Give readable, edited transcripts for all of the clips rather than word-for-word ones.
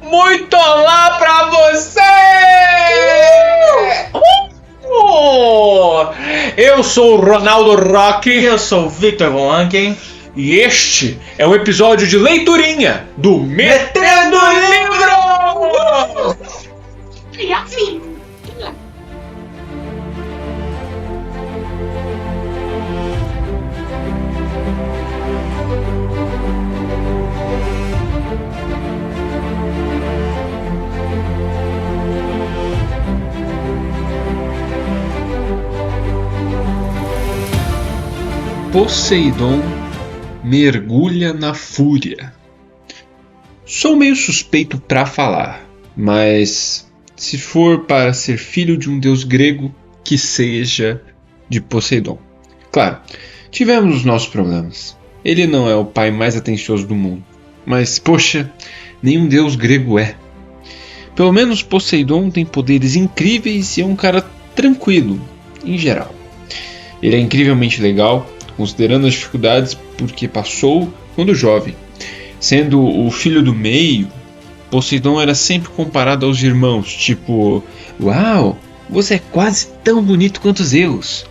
Muito olá pra você! Eu sou o Ronaldo Rock. Eu sou o Victor Von Anken. E este é um episódio de leiturinha do Metendo Livro! Poseidon mergulha na fúria. Sou meio suspeito pra falar, mas se for para ser filho de um deus grego, que seja de Poseidon. Claro, tivemos os nossos problemas. Ele não é o pai mais atencioso do mundo, mas poxa, nenhum deus grego é. Pelo menos Poseidon tem poderes incríveis e é um cara tranquilo, em geral. Ele é incrivelmente legal, considerando as dificuldades porque passou quando jovem. Sendo o filho do meio, Poseidon era sempre comparado aos irmãos, tipo: "Uau, você é quase tão bonito quanto Zeus.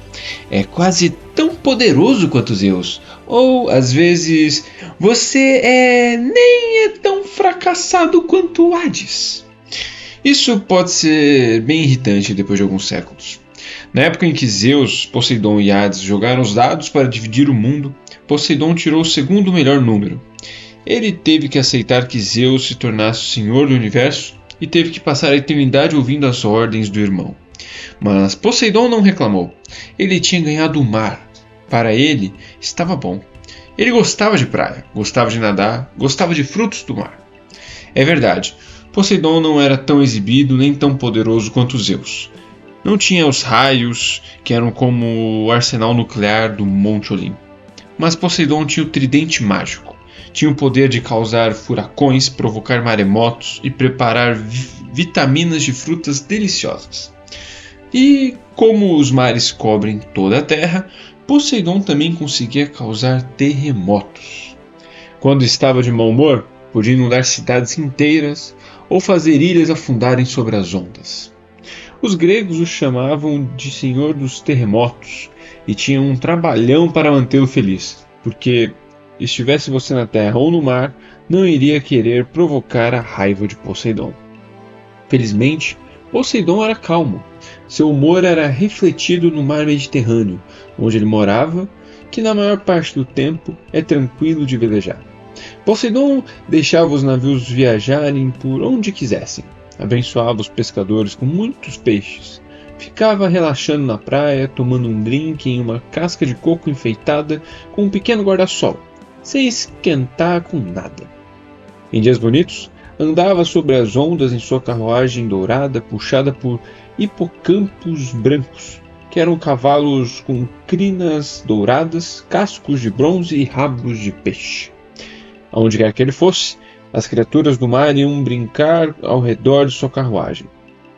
É quase tão poderoso quanto Zeus." Ou, às vezes, "Você nem é tão fracassado quanto Hades." Isso pode ser bem irritante depois de alguns séculos. Na época em que Zeus, Poseidon e Hades jogaram os dados para dividir o mundo, Poseidon tirou o segundo melhor número. Ele teve que aceitar que Zeus se tornasse o senhor do universo e teve que passar a eternidade ouvindo as ordens do irmão. Mas Poseidon não reclamou. Ele tinha ganhado o mar. Para ele, estava bom. Ele gostava de praia, gostava de nadar, gostava de frutos do mar. É verdade, Poseidon não era tão exibido nem tão poderoso quanto Zeus. Não tinha os raios, que eram como o arsenal nuclear do Monte Olimpo. Mas Poseidon tinha o tridente mágico. Tinha o poder de causar furacões, provocar maremotos e preparar vitaminas de frutas deliciosas. E como os mares cobrem toda a terra, Poseidon também conseguia causar terremotos. Quando estava de mau humor, podia inundar cidades inteiras ou fazer ilhas afundarem sobre as ondas. Os gregos o chamavam de Senhor dos Terremotos e tinham um trabalhão para mantê-lo feliz, porque estivesse você na terra ou no mar, não iria querer provocar a raiva de Poseidon. Felizmente, Poseidon era calmo. Seu humor era refletido no mar Mediterrâneo, onde ele morava, que na maior parte do tempo é tranquilo de velejar. Poseidon deixava os navios viajarem por onde quisessem. Abençoava os pescadores com muitos peixes. Ficava relaxando na praia, tomando um drink em uma casca de coco enfeitada com um pequeno guarda-sol, sem esquentar com nada. Em dias bonitos, andava sobre as ondas em sua carruagem dourada puxada por hipocampos brancos, que eram cavalos com crinas douradas, cascos de bronze e rabos de peixe. Aonde quer que ele fosse, as criaturas do mar iam brincar ao redor de sua carruagem.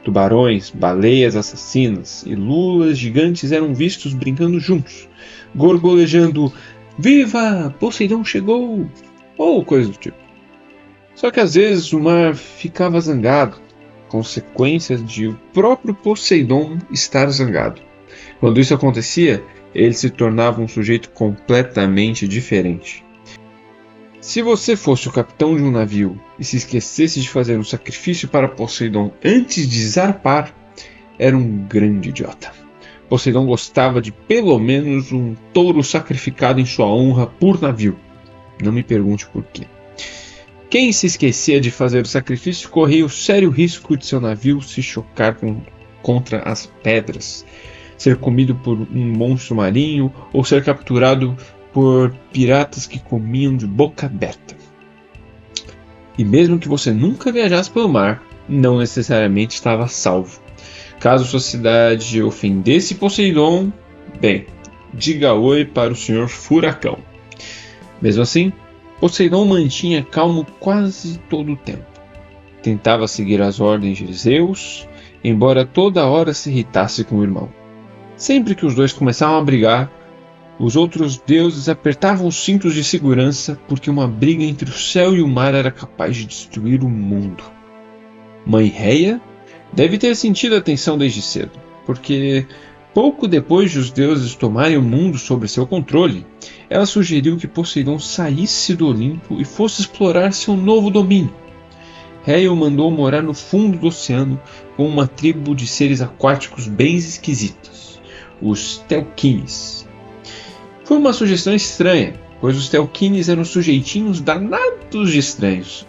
Tubarões, baleias assassinas e lulas gigantes eram vistos brincando juntos, gorgolejando "Viva! Poseidon chegou!" ou coisa do tipo. Só que às vezes o mar ficava zangado, consequências de o próprio Poseidon estar zangado. Quando isso acontecia, ele se tornava um sujeito completamente diferente. Se você fosse o capitão de um navio e se esquecesse de fazer um sacrifício para Poseidon antes de zarpar, era um grande idiota. Poseidon gostava de pelo menos um touro sacrificado em sua honra por navio. Não me pergunte por quê. Quem se esquecia de fazer o sacrifício corria o sério risco de seu navio se chocar contra as pedras, ser comido por um monstro marinho ou ser capturado por piratas que comiam de boca aberta. E mesmo que você nunca viajasse pelo mar, não necessariamente estava salvo. Caso sua cidade ofendesse Poseidon, bem, diga oi para o Senhor Furacão. Mesmo assim, Poseidon mantinha calmo quase todo o tempo. Tentava seguir as ordens de Zeus, embora toda hora se irritasse com o irmão. Sempre que os dois começavam a brigar, os outros deuses apertavam os cintos de segurança porque uma briga entre o céu e o mar era capaz de destruir o mundo. Mãe Reia deve ter sentido a atenção desde cedo, porque pouco depois de os deuses tomarem o mundo sob seu controle, ela sugeriu que Poseidon saísse do Olimpo e fosse explorar seu novo domínio. Reia o mandou morar no fundo do oceano com uma tribo de seres aquáticos bem esquisitos, os Telquines. Foi uma sugestão estranha, pois os Telquines eram sujeitinhos danados de estranhos.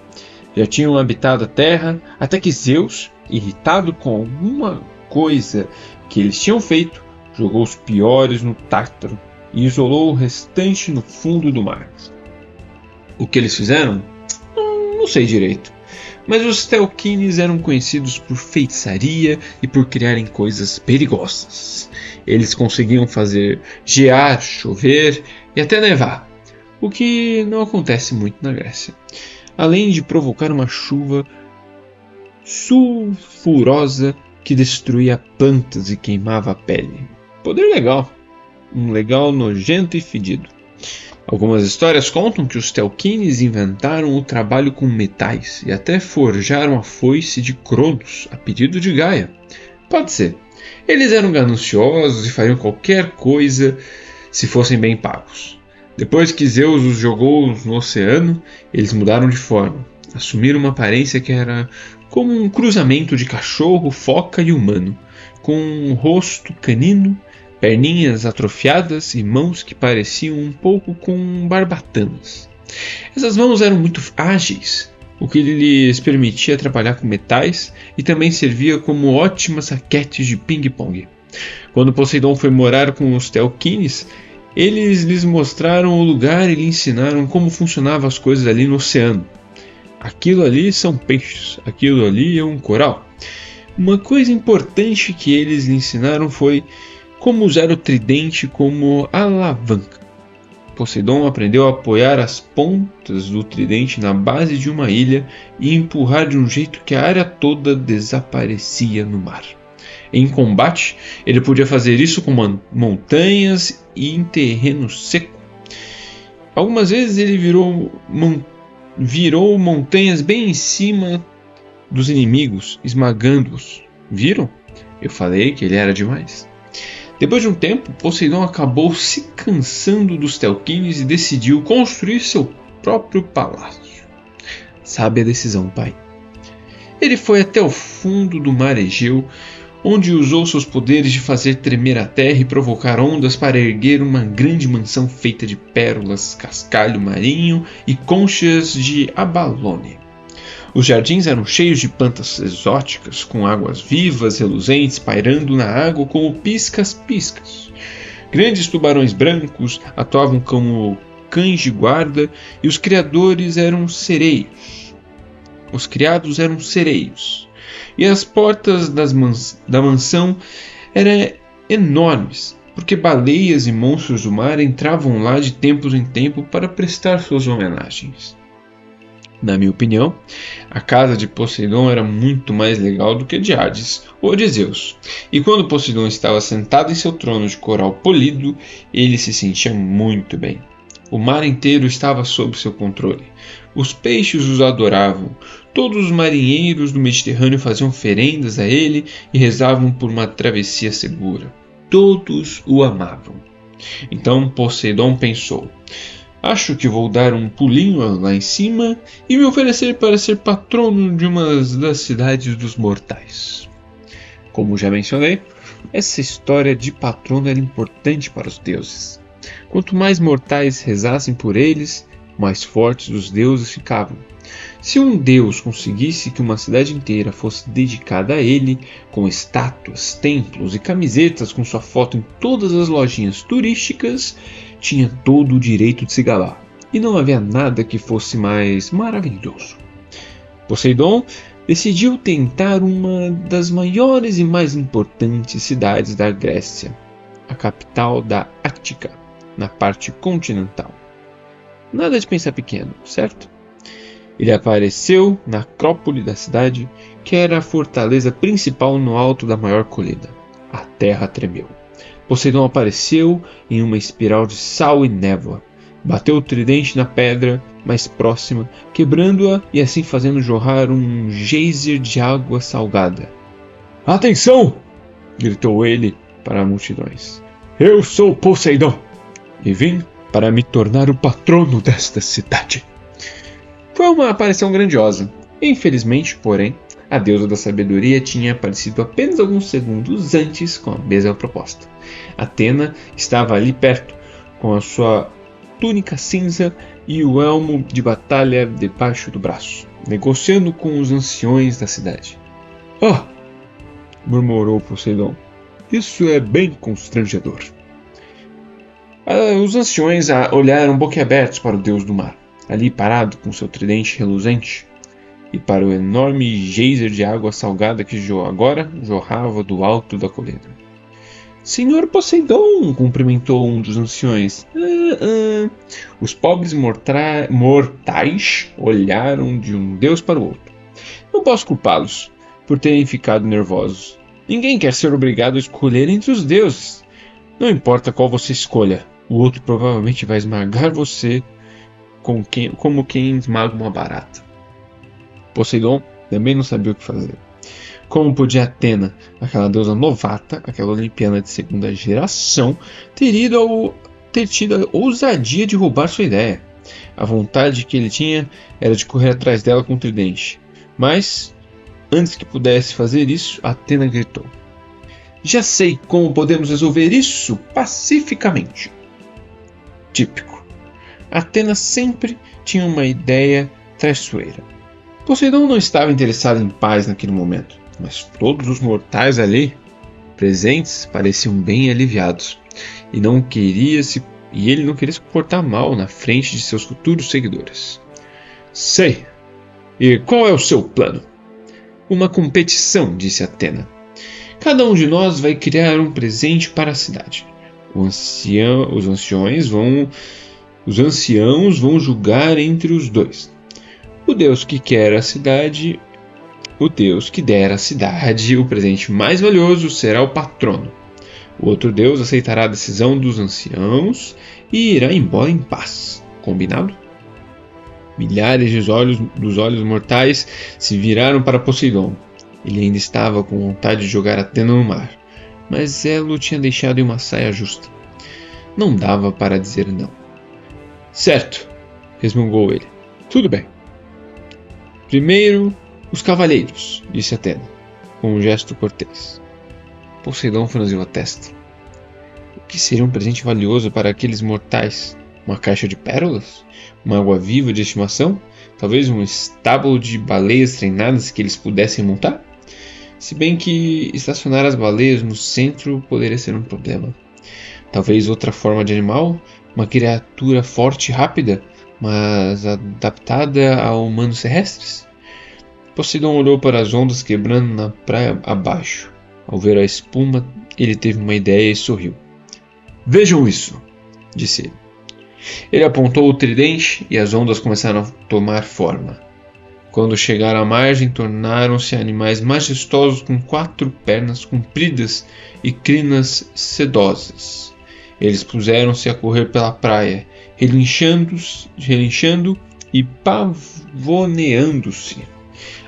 Já tinham habitado a terra até que Zeus, irritado com alguma coisa que eles tinham feito, jogou os piores no Tártaro e isolou o restante no fundo do mar. O que eles fizeram? Não sei direito. Mas os Telquines eram conhecidos por feitiçaria e por criarem coisas perigosas. Eles conseguiam fazer gear, chover e até nevar, o que não acontece muito na Grécia. Além de provocar uma chuva sulfurosa que destruía plantas e queimava a pele. Poder legal. Um legal nojento e fedido. Algumas histórias contam que os Telquines inventaram o trabalho com metais e até forjaram a foice de Cronos a pedido de Gaia. Pode ser. Eles eram gananciosos e fariam qualquer coisa se fossem bem pagos. Depois que Zeus os jogou no oceano, eles mudaram de forma. Assumiram uma aparência que era como um cruzamento de cachorro, foca e humano, com um rosto canino, perninhas atrofiadas e mãos que pareciam um pouco com barbatanas. Essas mãos eram muito ágeis, o que lhes permitia trabalhar com metais e também servia como ótimas raquetes de ping-pong. Quando Poseidon foi morar com os Telquines, eles lhes mostraram o lugar e lhe ensinaram como funcionavam as coisas ali no oceano. Aquilo ali são peixes, aquilo ali é um coral. Uma coisa importante que eles lhe ensinaram foi como usar o tridente como alavanca. Poseidon aprendeu a apoiar as pontas do tridente na base de uma ilha e empurrar de um jeito que a área toda desaparecia no mar. Em combate, ele podia fazer isso com montanhas e em terreno seco. Algumas vezes ele virou montanhas bem em cima dos inimigos, esmagando-os. Viram? Eu falei que ele era demais. Depois de um tempo, Poseidon acabou se cansando dos Telquines e decidiu construir seu próprio palácio. Sabe a decisão, pai. Ele foi até o fundo do mar Egeu, onde usou seus poderes de fazer tremer a terra e provocar ondas para erguer uma grande mansão feita de pérolas, cascalho marinho e conchas de abalone. Os jardins eram cheios de plantas exóticas, com águas vivas, reluzentes, pairando na água como piscas-piscas. Grandes tubarões brancos atuavam como cães de guarda e os criados eram sereios. E as portas da mansão eram enormes, porque baleias e monstros do mar entravam lá de tempos em tempo para prestar suas homenagens. Na minha opinião, a casa de Poseidon era muito mais legal do que a de Hades ou de Zeus. E quando Poseidon estava sentado em seu trono de coral polido, ele se sentia muito bem. O mar inteiro estava sob seu controle. Os peixes os adoravam. Todos os marinheiros do Mediterrâneo faziam oferendas a ele e rezavam por uma travessia segura. Todos o amavam. Então Poseidon pensou: acho que vou dar um pulinho lá em cima e me oferecer para ser patrono de uma das cidades dos mortais. Como já mencionei, essa história de patrono era importante para os deuses. Quanto mais mortais rezassem por eles, mais fortes os deuses ficavam. Se um deus conseguisse que uma cidade inteira fosse dedicada a ele, com estátuas, templos e camisetas com sua foto em todas as lojinhas turísticas, tinha todo o direito de se gabar, e não havia nada que fosse mais maravilhoso. Poseidon decidiu tentar uma das maiores e mais importantes cidades da Grécia, a capital da Ática, na parte continental. Nada de pensar pequeno, certo? Ele apareceu na acrópole da cidade, que era a fortaleza principal no alto da maior colina. A terra tremeu. Poseidon apareceu em uma espiral de sal e névoa. Bateu o tridente na pedra mais próxima, quebrando-a e assim fazendo jorrar um geyser de água salgada. "Atenção!" gritou ele para as multidões. "Eu sou Poseidon e vim para me tornar o patrono desta cidade." Foi uma aparição grandiosa. Infelizmente, porém, a deusa da sabedoria tinha aparecido apenas alguns segundos antes com a mesma proposta. Atena estava ali perto, com a sua túnica cinza e o elmo de batalha debaixo do braço, negociando com os anciões da cidade. "Ah!" murmurou Poseidon. "Isso é bem constrangedor." Os anciões olharam boquiabertos para o deus do mar, ali parado com seu tridente reluzente, e para o enorme geyser de água salgada que agora jorrava do alto da colina. "Senhor Poseidon!" cumprimentou um dos anciões. Os pobres mortais olharam de um deus para o outro. Não posso culpá-los por terem ficado nervosos. Ninguém quer ser obrigado a escolher entre os deuses. Não importa qual você escolha, o outro provavelmente vai esmagar você como quem esmaga uma barata. Poseidon também não sabia o que fazer. Como podia Atena, aquela deusa novata, aquela olimpiana de segunda geração, ter tido a ousadia de roubar sua ideia? A vontade que ele tinha era de correr atrás dela com o tridente. Mas, antes que pudesse fazer isso, Atena gritou: "Já sei como podemos resolver isso pacificamente." Típico. Atena sempre tinha uma ideia traiçoeira. Poseidon não estava interessado em paz naquele momento, mas todos os mortais ali presentes pareciam bem aliviados, e ele não queria se portar mal na frente de seus futuros seguidores. "Sei. E qual é o seu plano?" "Uma competição", disse Atena. "Cada um de nós vai criar um presente para a cidade. Os anciãos vão julgar entre os dois. O Deus que der à cidade o presente mais valioso será o patrono. O outro Deus aceitará a decisão dos anciãos e irá embora em paz. Combinado?" Milhares dos olhos mortais se viraram para Poseidon. Ele ainda estava com vontade de jogar Atena no mar, mas ela o tinha deixado em uma saia justa. Não dava para dizer não. "Certo", resmungou ele. "Tudo bem. Primeiro, os cavaleiros", disse Atena, com um gesto cortês. Poseidon franziu a testa. O que seria um presente valioso para aqueles mortais? Uma caixa de pérolas? Uma água-viva de estimação? Talvez um estábulo de baleias treinadas que eles pudessem montar? Se bem que estacionar as baleias no centro poderia ser um problema. Talvez outra forma de animal? Uma criatura forte e rápida, mas adaptada a humanos terrestres? Poseidon olhou para as ondas quebrando na praia abaixo. Ao ver a espuma, ele teve uma ideia e sorriu. "Vejam isso", disse ele. Ele apontou o tridente e as ondas começaram a tomar forma. Quando chegaram à margem, tornaram-se animais majestosos com 4 pernas compridas e crinas sedosas. Eles puseram-se a correr pela praia, relinchando e pavoneando-se.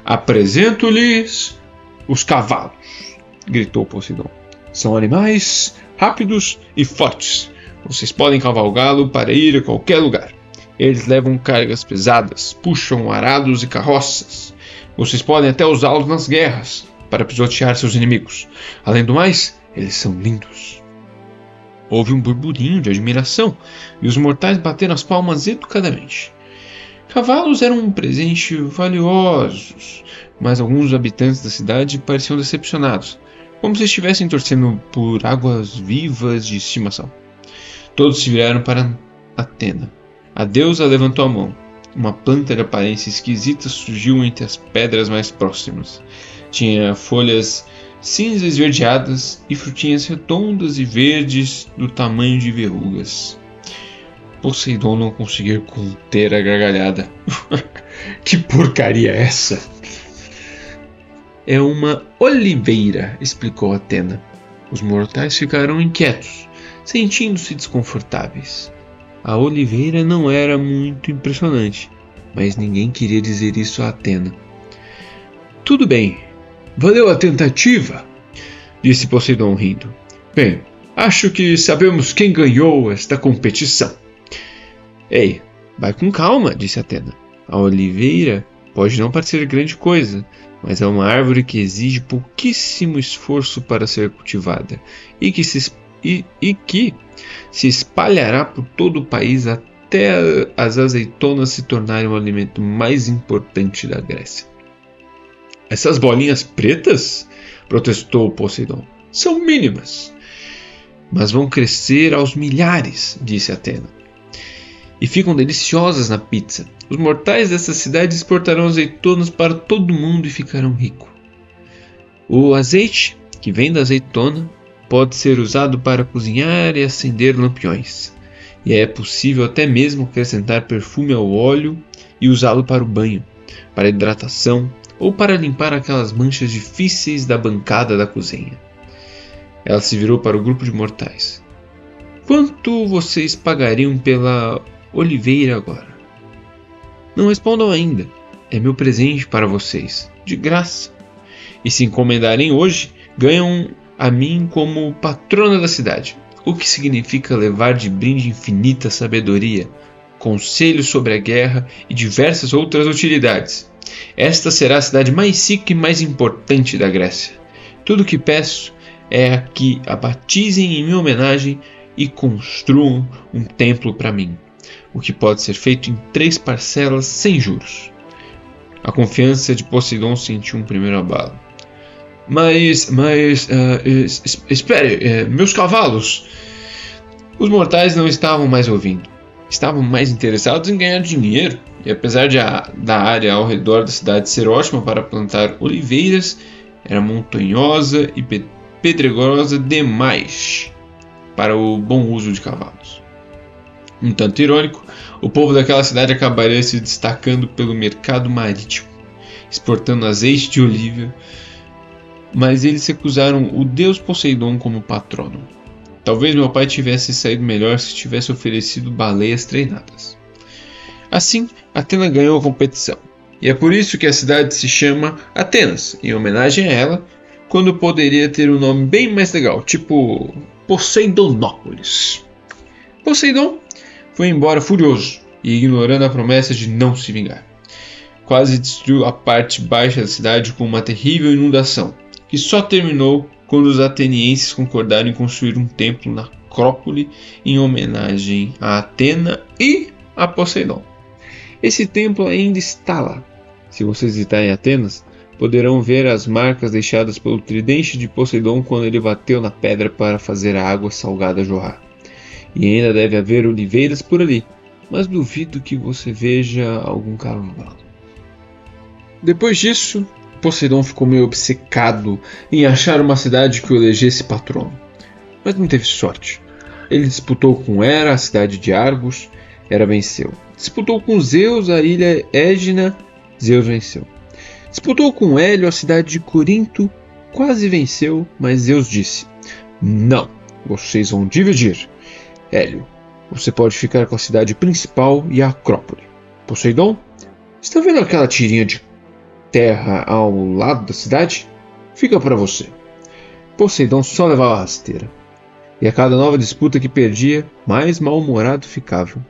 "Apresento-lhes os cavalos", gritou Poseidon. "São animais rápidos e fortes. Vocês podem cavalgá-lo para ir a qualquer lugar. Eles levam cargas pesadas, puxam arados e carroças. Vocês podem até usá-los nas guerras para pisotear seus inimigos. Além do mais, eles são lindos." Houve um burburinho de admiração e os mortais bateram as palmas educadamente. Cavalos eram um presente valiosos, mas alguns habitantes da cidade pareciam decepcionados, como se estivessem torcendo por águas vivas de estimação. Todos se viraram para Atena. A deusa levantou a mão. Uma planta de aparência esquisita surgiu entre as pedras mais próximas. Tinha folhas cinzas esverdeadas e frutinhas redondas e verdes do tamanho de verrugas. Poseidon não conseguiu conter a gargalhada. "Que porcaria é essa?" "É uma oliveira", explicou Atena. Os mortais ficaram inquietos, sentindo-se desconfortáveis. A oliveira não era muito impressionante, mas ninguém queria dizer isso a Atena. Tudo bem, valeu a tentativa, disse Poseidon rindo. Bem, acho que sabemos quem ganhou esta competição. Ei, vai com calma, disse Atena. A oliveira pode não parecer grande coisa, mas é uma árvore que exige pouquíssimo esforço para ser cultivada e que se espalhará por todo o país até as azeitonas se tornarem o alimento mais importante da Grécia. Essas bolinhas pretas? Protestou Poseidon. São mínimas. Mas vão crescer aos milhares, disse Atena. E ficam deliciosas na pizza. Os mortais dessa cidade exportarão azeitonas para todo mundo e ficarão ricos. O azeite, que vem da azeitona, pode ser usado para cozinhar e acender lampiões. E é possível até mesmo acrescentar perfume ao óleo e usá-lo para o banho, para hidratação ou para limpar aquelas manchas difíceis da bancada da cozinha. Ela se virou para o grupo de mortais. Quanto vocês pagariam pela oliveira agora? Não respondam ainda. É meu presente para vocês, de graça. E se encomendarem hoje, ganham a mim como patrona da cidade, o que significa levar de brinde infinita sabedoria, conselhos sobre a guerra e diversas outras utilidades. Esta será a cidade mais rica e mais importante da Grécia. Tudo o que peço é que a batizem em minha homenagem e construam um templo para mim, o que pode ser feito em 3 parcelas sem juros. A confiança de Poseidon sentiu um primeiro abalo. Mas, espere, meus cavalos! Os mortais não estavam mais ouvindo. Estavam mais interessados em ganhar dinheiro. E apesar da área ao redor da cidade ser ótima para plantar oliveiras, era montanhosa e pedregosa demais para o bom uso de cavalos. Um tanto irônico, o povo daquela cidade acabaria se destacando pelo mercado marítimo, exportando azeite de oliva, mas eles recusaram o deus Poseidon como patrono. Talvez meu pai tivesse saído melhor se tivesse oferecido baleias treinadas. Assim, Atena ganhou a competição, e é por isso que a cidade se chama Atenas, em homenagem a ela, quando poderia ter um nome bem mais legal, tipo Poseidonópolis. Poseidon foi embora furioso e ignorando a promessa de não se vingar. Quase destruiu a parte baixa da cidade com uma terrível inundação, que só terminou quando os atenienses concordaram em construir um templo na Acrópole em homenagem a Atena e a Poseidon. Esse templo ainda está lá. Se vocês visitarem Atenas, poderão ver as marcas deixadas pelo tridente de Poseidon quando ele bateu na pedra para fazer a água salgada jorrar. E ainda deve haver oliveiras por ali, mas duvido que você veja algum cavalo. Depois disso, Poseidon ficou meio obcecado em achar uma cidade que o elegesse patrono. Mas não teve sorte. Ele disputou com Hera, a cidade de Argos, Hera venceu. Disputou com Zeus, a ilha Égina, Zeus venceu. Disputou com Hélio, a cidade de Corinto, quase venceu, mas Zeus disse: não, vocês vão dividir. Hélio, você pode ficar com a cidade principal e a Acrópole. Poseidon, está vendo aquela tirinha de terra ao lado da cidade? Fica para você. Poseidon só levava a rasteira. E a cada nova disputa que perdia, mais mal-humorado ficava.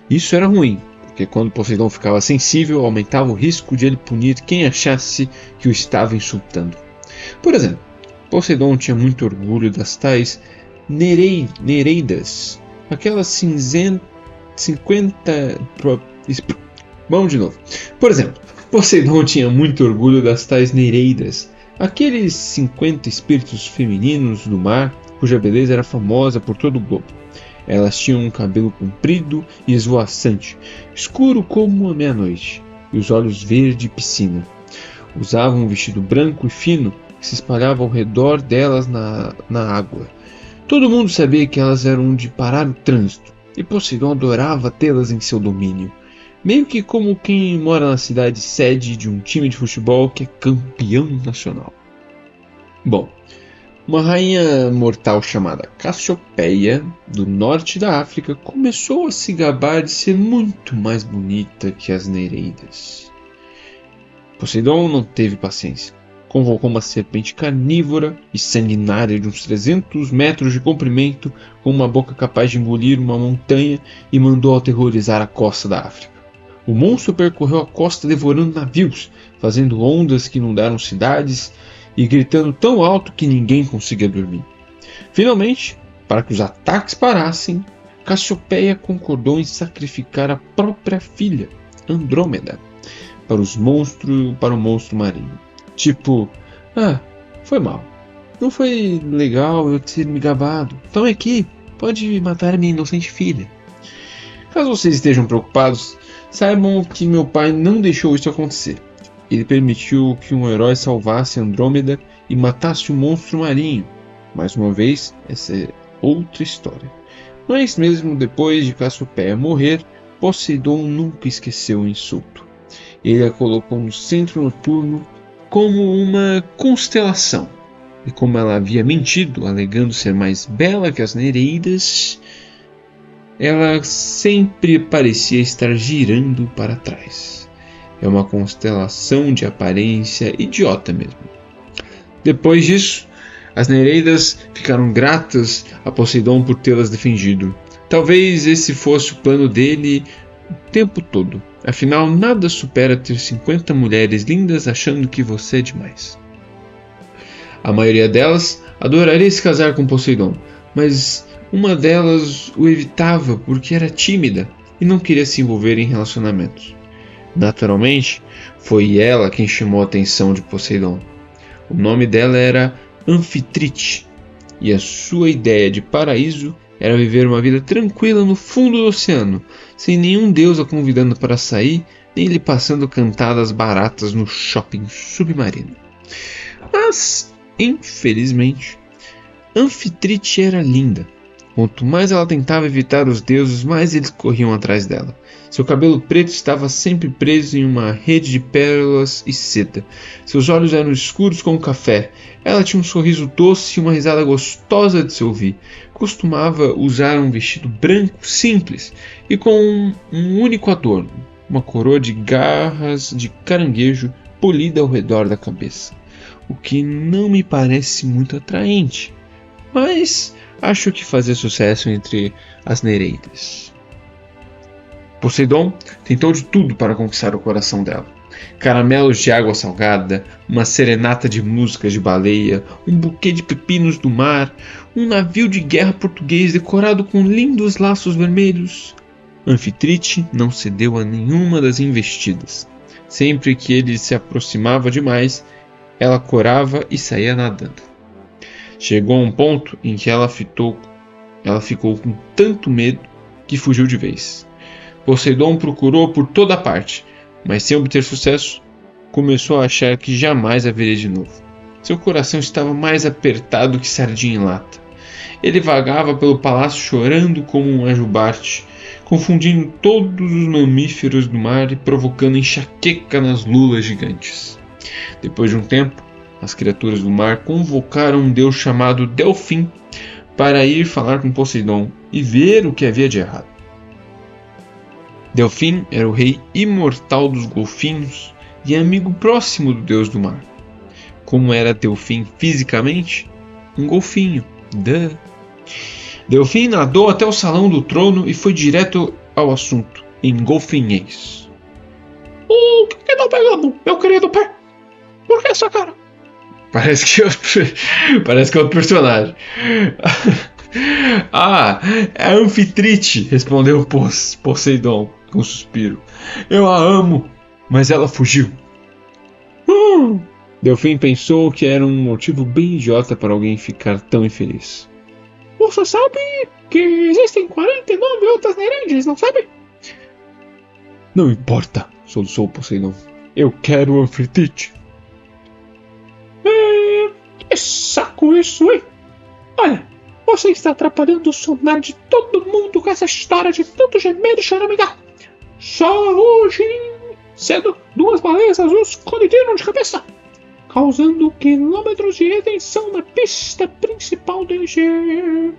Isso era ruim, porque quando Poseidon ficava sensível, aumentava o risco de ele punir quem achasse que o estava insultando. Por exemplo, Poseidon tinha muito orgulho das tais Nereidas, aquelas 50... Vamos de novo. Por exemplo, Poseidon tinha muito orgulho das tais Nereidas, aqueles 50 espíritos femininos do mar, cuja beleza era famosa por todo o globo. Elas tinham um cabelo comprido e esvoaçante, escuro como a meia-noite, e os olhos verde piscina. Usavam um vestido branco e fino que se espalhava ao redor delas na água. Todo mundo sabia que elas eram de parar o trânsito, e Poseidon adorava tê-las em seu domínio, meio que como quem mora na cidade sede de um time de futebol que é campeão nacional. Bom, Uma rainha mortal chamada Cassiopeia, do norte da África, começou a se gabar de ser muito mais bonita que as Nereidas. Poseidon não teve paciência. Convocou uma serpente carnívora e sanguinária de uns 300 metros de comprimento, com uma boca capaz de engolir uma montanha, e mandou aterrorizar a costa da África. O monstro percorreu a costa devorando navios, fazendo ondas que inundaram cidades e gritando tão alto que ninguém conseguia dormir. Finalmente, para que os ataques parassem, Cassiopeia concordou em sacrificar a própria filha, Andrômeda, para o monstro marinho. Tipo, foi mal. Não foi legal eu ter me gabado. Tome aqui, pode matar minha inocente filha. Caso vocês estejam preocupados, saibam que meu pai não deixou isso acontecer. Ele permitiu que um herói salvasse Andrômeda e matasse o monstro marinho. Mais uma vez, essa é outra história. Mas mesmo depois de Cassiopeia morrer, Poseidon nunca esqueceu o insulto. Ele a colocou no centro noturno como uma constelação. E como ela havia mentido, alegando ser mais bela que as Nereidas, ela sempre parecia estar girando para trás. É uma constelação de aparência idiota mesmo. Depois disso, as Nereidas ficaram gratas a Poseidon por tê-las defendido. Talvez esse fosse o plano dele o tempo todo. Afinal, nada supera ter 50 mulheres lindas achando que você é demais. A maioria delas adoraria se casar com Poseidon, mas uma delas o evitava porque era tímida e não queria se envolver em relacionamentos. Naturalmente, foi ela quem chamou a atenção de Poseidon. O nome dela era Anfitrite, e a sua ideia de paraíso era viver uma vida tranquila no fundo do oceano, sem nenhum deus a convidando para sair, nem lhe passando cantadas baratas no shopping submarino. Mas, infelizmente, Anfitrite era linda. Quanto mais ela tentava evitar os deuses, mais eles corriam atrás dela. Seu cabelo preto estava sempre preso em uma rede de pérolas e seda. Seus olhos eram escuros como café. Ela tinha um sorriso doce e uma risada gostosa de se ouvir. Costumava usar um vestido branco simples e com um único adorno, uma coroa de garras de caranguejo polida ao redor da cabeça, o que não me parece muito atraente, mas acho que fazia sucesso entre as Nereidas. Poseidon tentou de tudo para conquistar o coração dela. Caramelos de água salgada, uma serenata de músicas de baleia, um buquê de pepinos do mar, um navio de guerra português decorado com lindos laços vermelhos. Anfitrite não cedeu a nenhuma das investidas. Sempre que ele se aproximava demais, ela corava e saía nadando. Chegou a um ponto em que ela ficou com tanto medo que fugiu de vez. Poseidon procurou por toda parte, mas sem obter sucesso, começou a achar que jamais a veria de novo. Seu coração estava mais apertado que sardinha em lata. Ele vagava pelo palácio chorando como um ajubarte, confundindo todos os mamíferos do mar e provocando enxaqueca nas lulas gigantes. Depois de um tempo, as criaturas do mar convocaram um deus chamado Delfim para ir falar com Poseidon e ver o que havia de errado. Delfim era o rei imortal dos golfinhos e amigo próximo do deus do mar. Como era Delfim fisicamente? Um golfinho. Delfim nadou até o salão do trono e foi direto ao assunto, em golfinhês. O que tá pegando, meu querido pé? Por que essa cara? Parece que é outro personagem. É Anfitrite, respondeu Poseidon com um suspiro. Eu a amo, mas ela fugiu. Delfim pensou que era um motivo bem idiota para alguém ficar tão infeliz. Você sabe que existem 49 outras Nereides, não sabe? Não importa, soluçou Poseidon. Eu quero Anfitrite. Que saco isso, hein? Olha, você está atrapalhando o sonar de todo mundo com essa história de tanto gemer e choramingar. Só hoje cedo, 2 baleias azuis colidiram de cabeça. causando quilômetros de retenção na pista principal do Eger.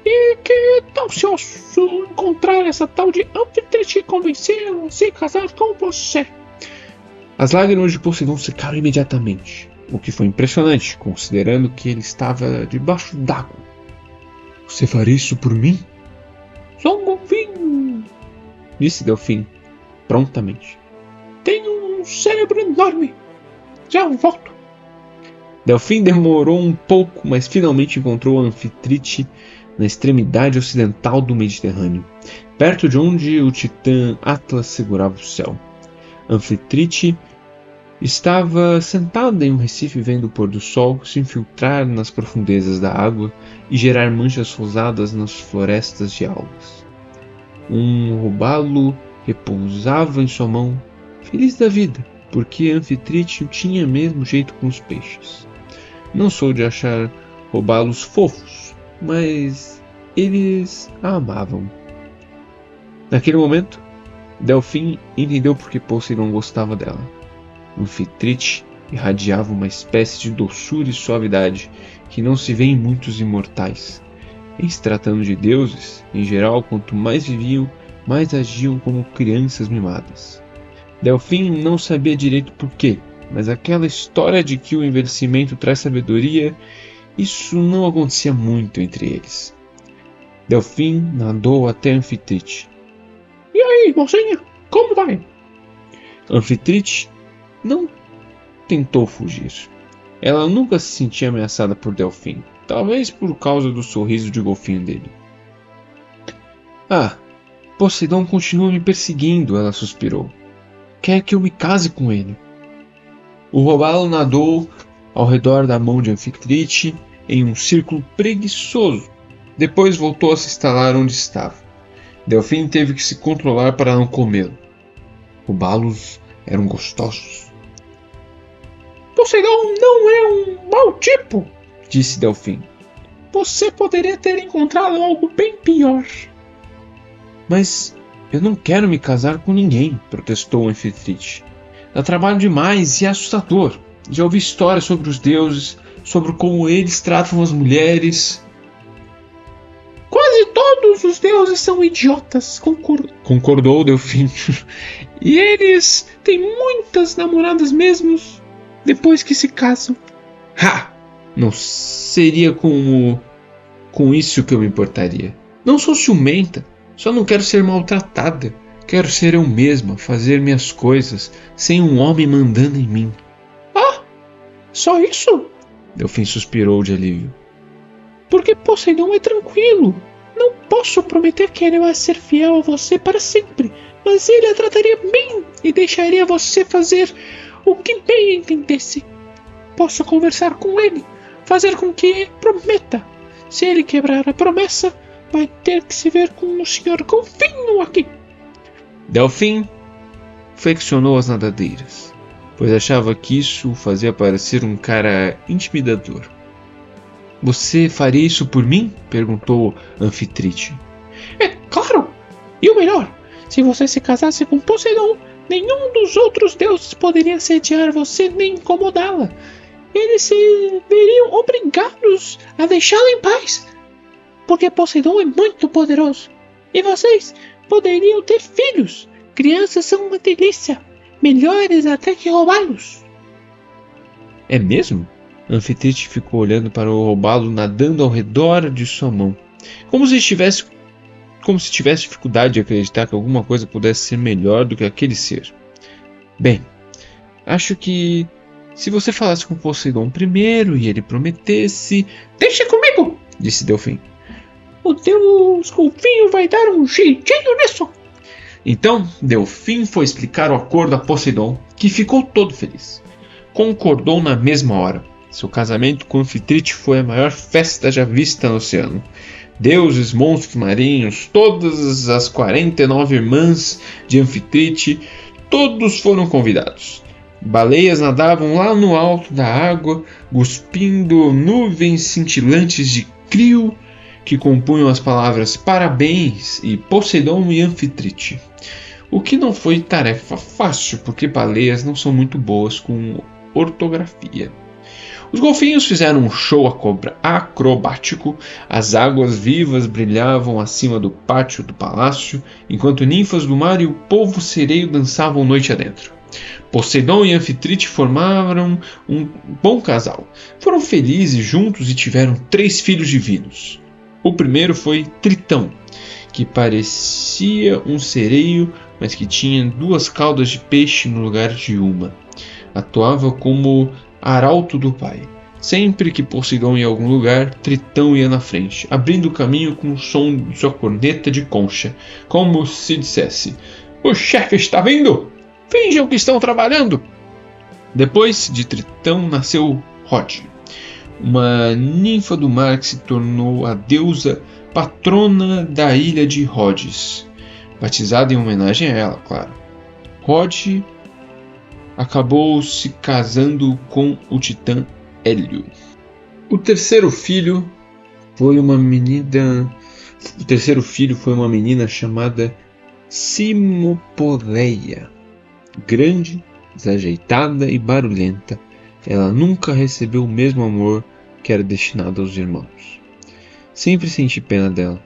E que tal se eu encontrar essa tal de Anfitrite e convencê-la a se casar com você? As lágrimas de Poseidon secaram imediatamente, o que foi impressionante, considerando que ele estava debaixo d'água. Você faria isso por mim? Sou um golfinho, disse Delfim, prontamente. Tenho um cérebro enorme. Já volto. Delfim demorou um pouco, mas finalmente encontrou Anfitrite na extremidade ocidental do Mediterrâneo, perto de onde o titã Atlas segurava o céu. Anfitrite estava sentada em um recife vendo o pôr do sol se infiltrar nas profundezas da água e gerar manchas rosadas nas florestas de algas. Um robalo repousava em sua mão, feliz da vida, porque Anfitrite tinha mesmo jeito com os peixes. Não sou de achar robalos fofos, mas eles a amavam. Naquele momento, Delfim entendeu por que Poseidon gostava dela. Anfitrite irradiava uma espécie de doçura e suavidade que não se vê em muitos imortais. Em se tratando de deuses, em geral, quanto mais viviam, mais agiam como crianças mimadas. Delfim não sabia direito por quê, mas aquela história de que o envelhecimento traz sabedoria, isso não acontecia muito entre eles. Delfim nadou até Anfitrite. E aí, mocinha, como vai? Anfitrite não tentou fugir. Ela nunca se sentia ameaçada por Delfim, talvez por causa do sorriso de golfinho dele. Ah, Poseidon continua me perseguindo, ela suspirou. Quer que eu me case com ele? O robalo nadou ao redor da mão de Anfitrite em um círculo preguiçoso. Depois voltou a se instalar onde estava. Delfim teve que se controlar para não comê-lo. Robalos eram gostosos. Poseidon não é um mau tipo, disse Delfim. Você poderia ter encontrado algo bem pior. Mas eu não quero me casar com ninguém, protestou Anfitrite. Dá trabalho demais e é assustador. Já ouvi histórias sobre os deuses, sobre como eles tratam as mulheres. Quase todos os deuses são idiotas, concordou Delfim. E eles têm muitas namoradas mesmo depois que se casam. Ha! Não seria com isso que eu me importaria. Não sou ciumenta, só não quero ser maltratada. Quero ser eu mesma, fazer minhas coisas, sem um homem mandando em mim. Ah, só isso? Delfim suspirou de alívio. Porque Poseidon é tranquilo. Não posso prometer que ele vai ser fiel a você para sempre, mas ele a trataria bem e deixaria você fazer o que bem entendesse. Posso conversar com ele, fazer com que ele prometa. Se ele quebrar a promessa, vai ter que se ver com o Sr. Golfinho aqui. Delfim flexionou as nadadeiras, pois achava que isso o fazia parecer um cara intimidador. Você faria isso por mim? Perguntou Anfitrite. É claro! E o melhor, se você se casasse com Poseidon, nenhum dos outros deuses poderia sediar você nem incomodá-la. Eles se veriam obrigados a deixá-la em paz, porque Poseidon é muito poderoso. E vocês poderiam ter filhos. Crianças são uma delícia, melhores até que robalos. É mesmo? Anfitrite ficou olhando para o robalo nadando ao redor de sua mão, como se tivesse dificuldade de acreditar que alguma coisa pudesse ser melhor do que aquele ser. Bem, acho que se você falasse com Poseidon primeiro e ele prometesse... Deixa comigo, disse Delfim. O Deus Golfinho vai dar um jeitinho nisso. Então, Delfim foi explicar o acordo a Poseidon, que ficou todo feliz. Concordou na mesma hora. Seu casamento com Anfitrite foi a maior festa já vista no oceano. Deuses, monstros marinhos, todas as 49 irmãs de Anfitrite, todos foram convidados. Baleias nadavam lá no alto da água, cuspindo nuvens cintilantes de crio que compunham as palavras parabéns e Poseidon e Anfitrite. O que não foi tarefa fácil, porque baleias não são muito boas com ortografia. Os golfinhos fizeram um show acrobático, as águas vivas brilhavam acima do pátio do palácio, enquanto ninfas do mar e o povo sereio dançavam noite adentro. Poseidon e Anfitrite formaram um bom casal. Foram felizes juntos e tiveram 3 filhos divinos. O primeiro foi Tritão, que parecia um sereio, mas que tinha 2 caudas de peixe no lugar de uma. Atuava como arauto do pai. Sempre que Poseidon ia a algum lugar, Tritão ia na frente, abrindo o caminho com o som de sua corneta de concha, como se dissesse: "O chefe está vindo! Finjam que estão trabalhando!" Depois de Tritão nasceu Rod, uma ninfa do mar que se tornou a deusa patrona da ilha de Rhodes, batizada em homenagem a ela, claro. Rod acabou se casando com o titã Hélio. O terceiro filho foi uma menina chamada Cimopoleia. Grande, desajeitada e barulhenta, ela nunca recebeu o mesmo amor que era destinado aos irmãos. Sempre senti pena dela.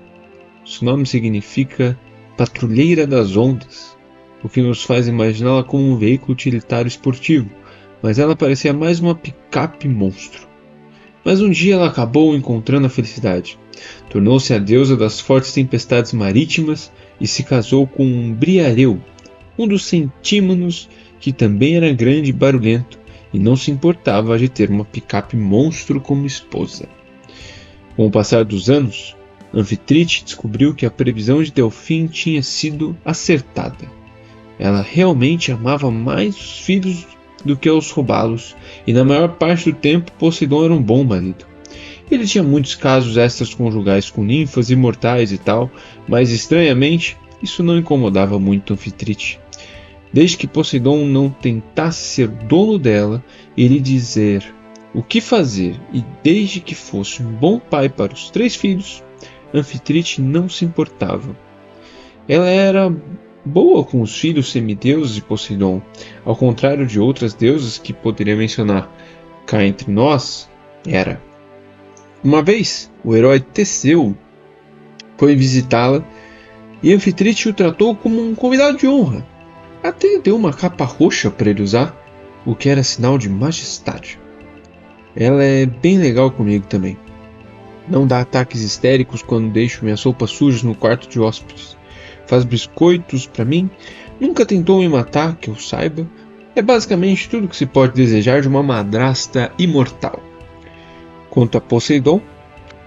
Seu nome significa patrulheira das ondas, o que nos faz imaginá-la como um veículo utilitário esportivo, mas ela parecia mais uma picape monstro. Mas um dia ela acabou encontrando a felicidade. Tornou-se a deusa das fortes tempestades marítimas e se casou com um Briareu, um dos centímonos, que também era grande e barulhento e não se importava de ter uma picape monstro como esposa. Com o passar dos anos, Anfitrite descobriu que a previsão de Delfim tinha sido acertada. Ela realmente amava mais os filhos do que aos roubá-los, e na maior parte do tempo Poseidon era um bom marido. Ele tinha muitos casos extraconjugais com ninfas imortais e tal, mas estranhamente isso não incomodava muito Anfitrite. Desde que Poseidon não tentasse ser dono dela e lhe dizer o que fazer, e desde que fosse um bom pai para os 3 filhos, Anfitrite não se importava. Ela era boa com os filhos semideuses de Poseidon, ao contrário de outras deusas que poderia mencionar. Cá entre nós, era. Uma vez, o herói Teseu foi visitá-la e Anfitrite o tratou como um convidado de honra. Até deu uma capa roxa para ele usar, o que era sinal de majestade. Ela é bem legal comigo também. Não dá ataques histéricos quando deixo minhas roupas sujas no quarto de hóspedes. Faz biscoitos para mim, nunca tentou me matar, que eu saiba. É basicamente tudo que se pode desejar de uma madrasta imortal. Quanto a Poseidon,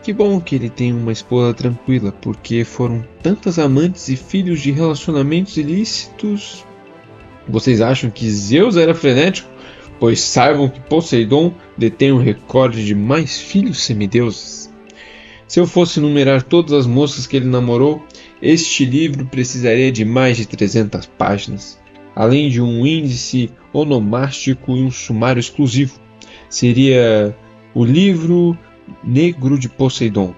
que bom que ele tem uma esposa tranquila, porque foram tantas amantes e filhos de relacionamentos ilícitos. Vocês acham que Zeus era frenético? Pois saibam que Poseidon detém um recorde de mais filhos semideuses. Se eu fosse numerar todas as moças que ele namorou, este livro precisaria de mais de 300 páginas, além de um índice onomástico e um sumário exclusivo. Seria o livro negro de Poseidon.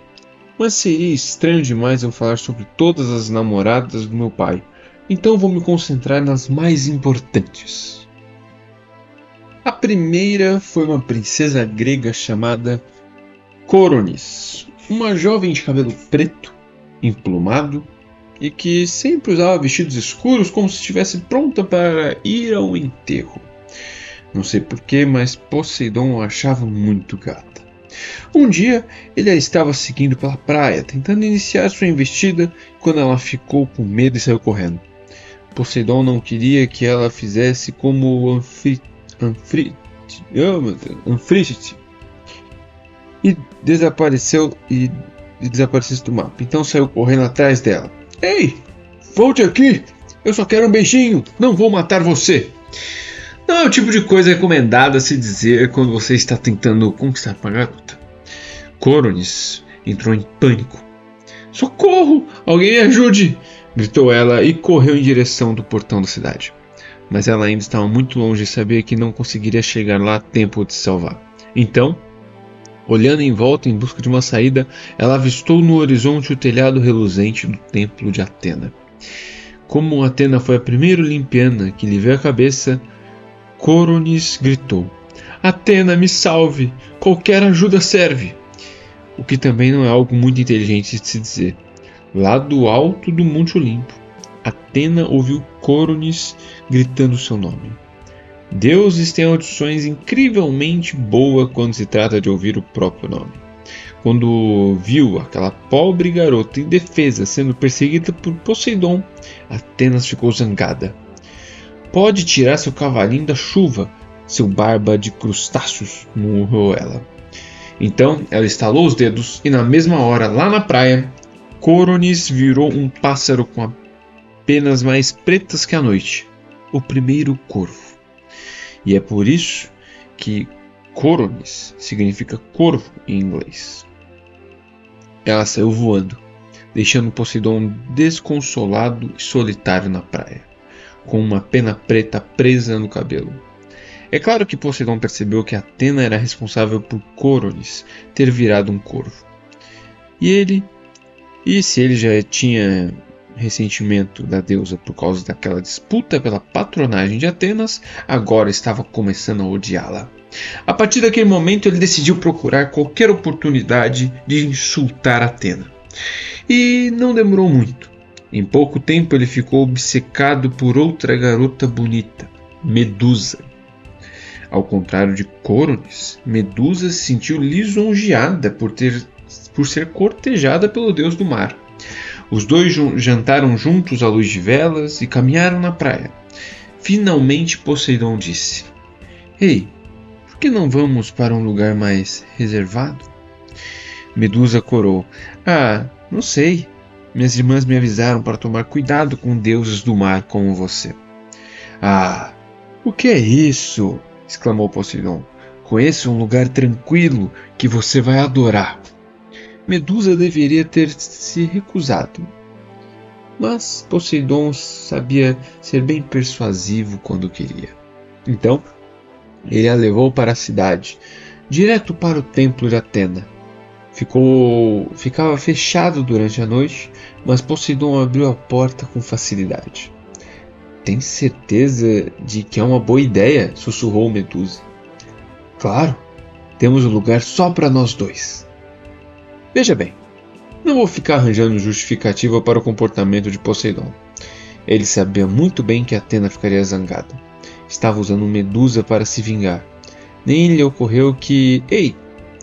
Mas seria estranho demais eu falar sobre todas as namoradas do meu pai, então vou me concentrar nas mais importantes. A primeira foi uma princesa grega chamada Coronis, uma jovem de cabelo preto, emplumado, e que sempre usava vestidos escuros como se estivesse pronta para ir ao enterro. Não sei porquê, mas Poseidon a achava muito gata. Um dia, ele a estava seguindo pela praia, tentando iniciar sua investida, quando ela ficou com medo e saiu correndo. Poseidon não queria que ela fizesse como Anfítrite e desaparecesse do mapa. Então saiu correndo atrás dela. Ei, volte aqui! Eu só quero um beijinho, não vou matar você! Não é o tipo de coisa recomendada a se dizer quando você está tentando conquistar uma garota. Coronis entrou em pânico. Socorro! Alguém me ajude! Gritou ela e correu em direção do portão da cidade. Mas ela ainda estava muito longe e sabia que não conseguiria chegar lá a tempo de se salvar. Então, olhando em volta em busca de uma saída, ela avistou no horizonte o telhado reluzente do templo de Atena. Como Atena foi a primeira olimpiana que lhe veio à cabeça, Coronis gritou: Atena, me salve! Qualquer ajuda serve! O que também não é algo muito inteligente de se dizer. Lá do alto do Monte Olimpo, Atena ouviu Coronis gritando seu nome. Deuses têm audições incrivelmente boas quando se trata de ouvir o próprio nome. Quando viu aquela pobre garota indefesa sendo perseguida por Poseidon, Atenas ficou zangada. Pode tirar seu cavalinho da chuva, seu barba de crustáceos, murmurou ela. Então ela estalou os dedos e na mesma hora, lá na praia, Coronis virou um pássaro com penas mais pretas que a noite, o primeiro corvo. E é por isso que Coronis significa corvo em inglês. Ela saiu voando, deixando Poseidon desconsolado e solitário na praia, com uma pena preta presa no cabelo. É claro que Poseidon percebeu que Atena era responsável por Coronis ter virado um corvo. E se ele já tinha ressentimento da deusa por causa daquela disputa pela patronagem de Atenas, agora estava começando a odiá-la. A partir daquele momento ele decidiu procurar qualquer oportunidade de insultar Atena. E não demorou muito. Em pouco tempo ele ficou obcecado por outra garota bonita, Medusa. Ao contrário de Coronis, Medusa se sentiu lisonjeada por ser cortejada pelo deus do mar. Os dois jantaram juntos à luz de velas e caminharam na praia. Finalmente Poseidon disse: Ei, por que não vamos para um lugar mais reservado? Medusa corou: não sei. Minhas irmãs me avisaram para tomar cuidado com deuses do mar como você. O que é isso? Exclamou Poseidon. Conheço um lugar tranquilo que você vai adorar. Medusa deveria ter se recusado, mas Poseidon sabia ser bem persuasivo quando queria. Então, ele a levou para a cidade, direto para o templo de Atena. Ficava fechado durante a noite, mas Poseidon abriu a porta com facilidade. Tem certeza de que é uma boa ideia? Sussurrou Medusa. Claro, temos um lugar só para nós dois. Veja bem, não vou ficar arranjando justificativa para o comportamento de Poseidon. Ele sabia muito bem que Atena ficaria zangada. Estava usando Medusa para se vingar. Nem lhe ocorreu que,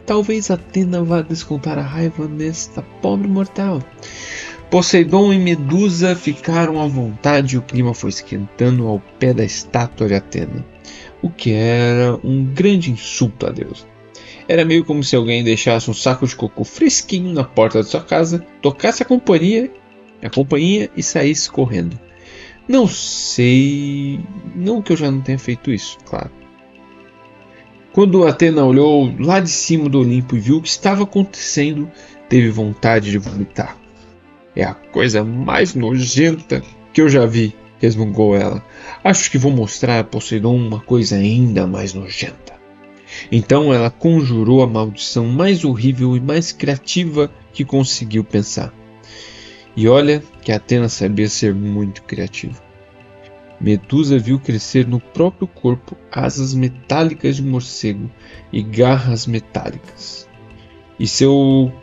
talvez Atena vá descontar a raiva nesta pobre mortal. Poseidon e Medusa ficaram à vontade e o clima foi esquentando ao pé da estátua de Atena, o que era um grande insulto a Deus. Era meio como se alguém deixasse um saco de cocô fresquinho na porta de sua casa, tocasse a campainha e saísse correndo. Não que eu já não tenha feito isso, claro. Quando Atena olhou lá de cima do Olimpo e viu o que estava acontecendo, teve vontade de vomitar. É a coisa mais nojenta que eu já vi, resmungou ela. Acho que vou mostrar a Poseidon uma coisa ainda mais nojenta. Então ela conjurou a maldição mais horrível e mais criativa que conseguiu pensar. E olha que Atena sabia ser muito criativa. Medusa viu crescer no próprio corpo asas metálicas de morcego e garras metálicas. E seu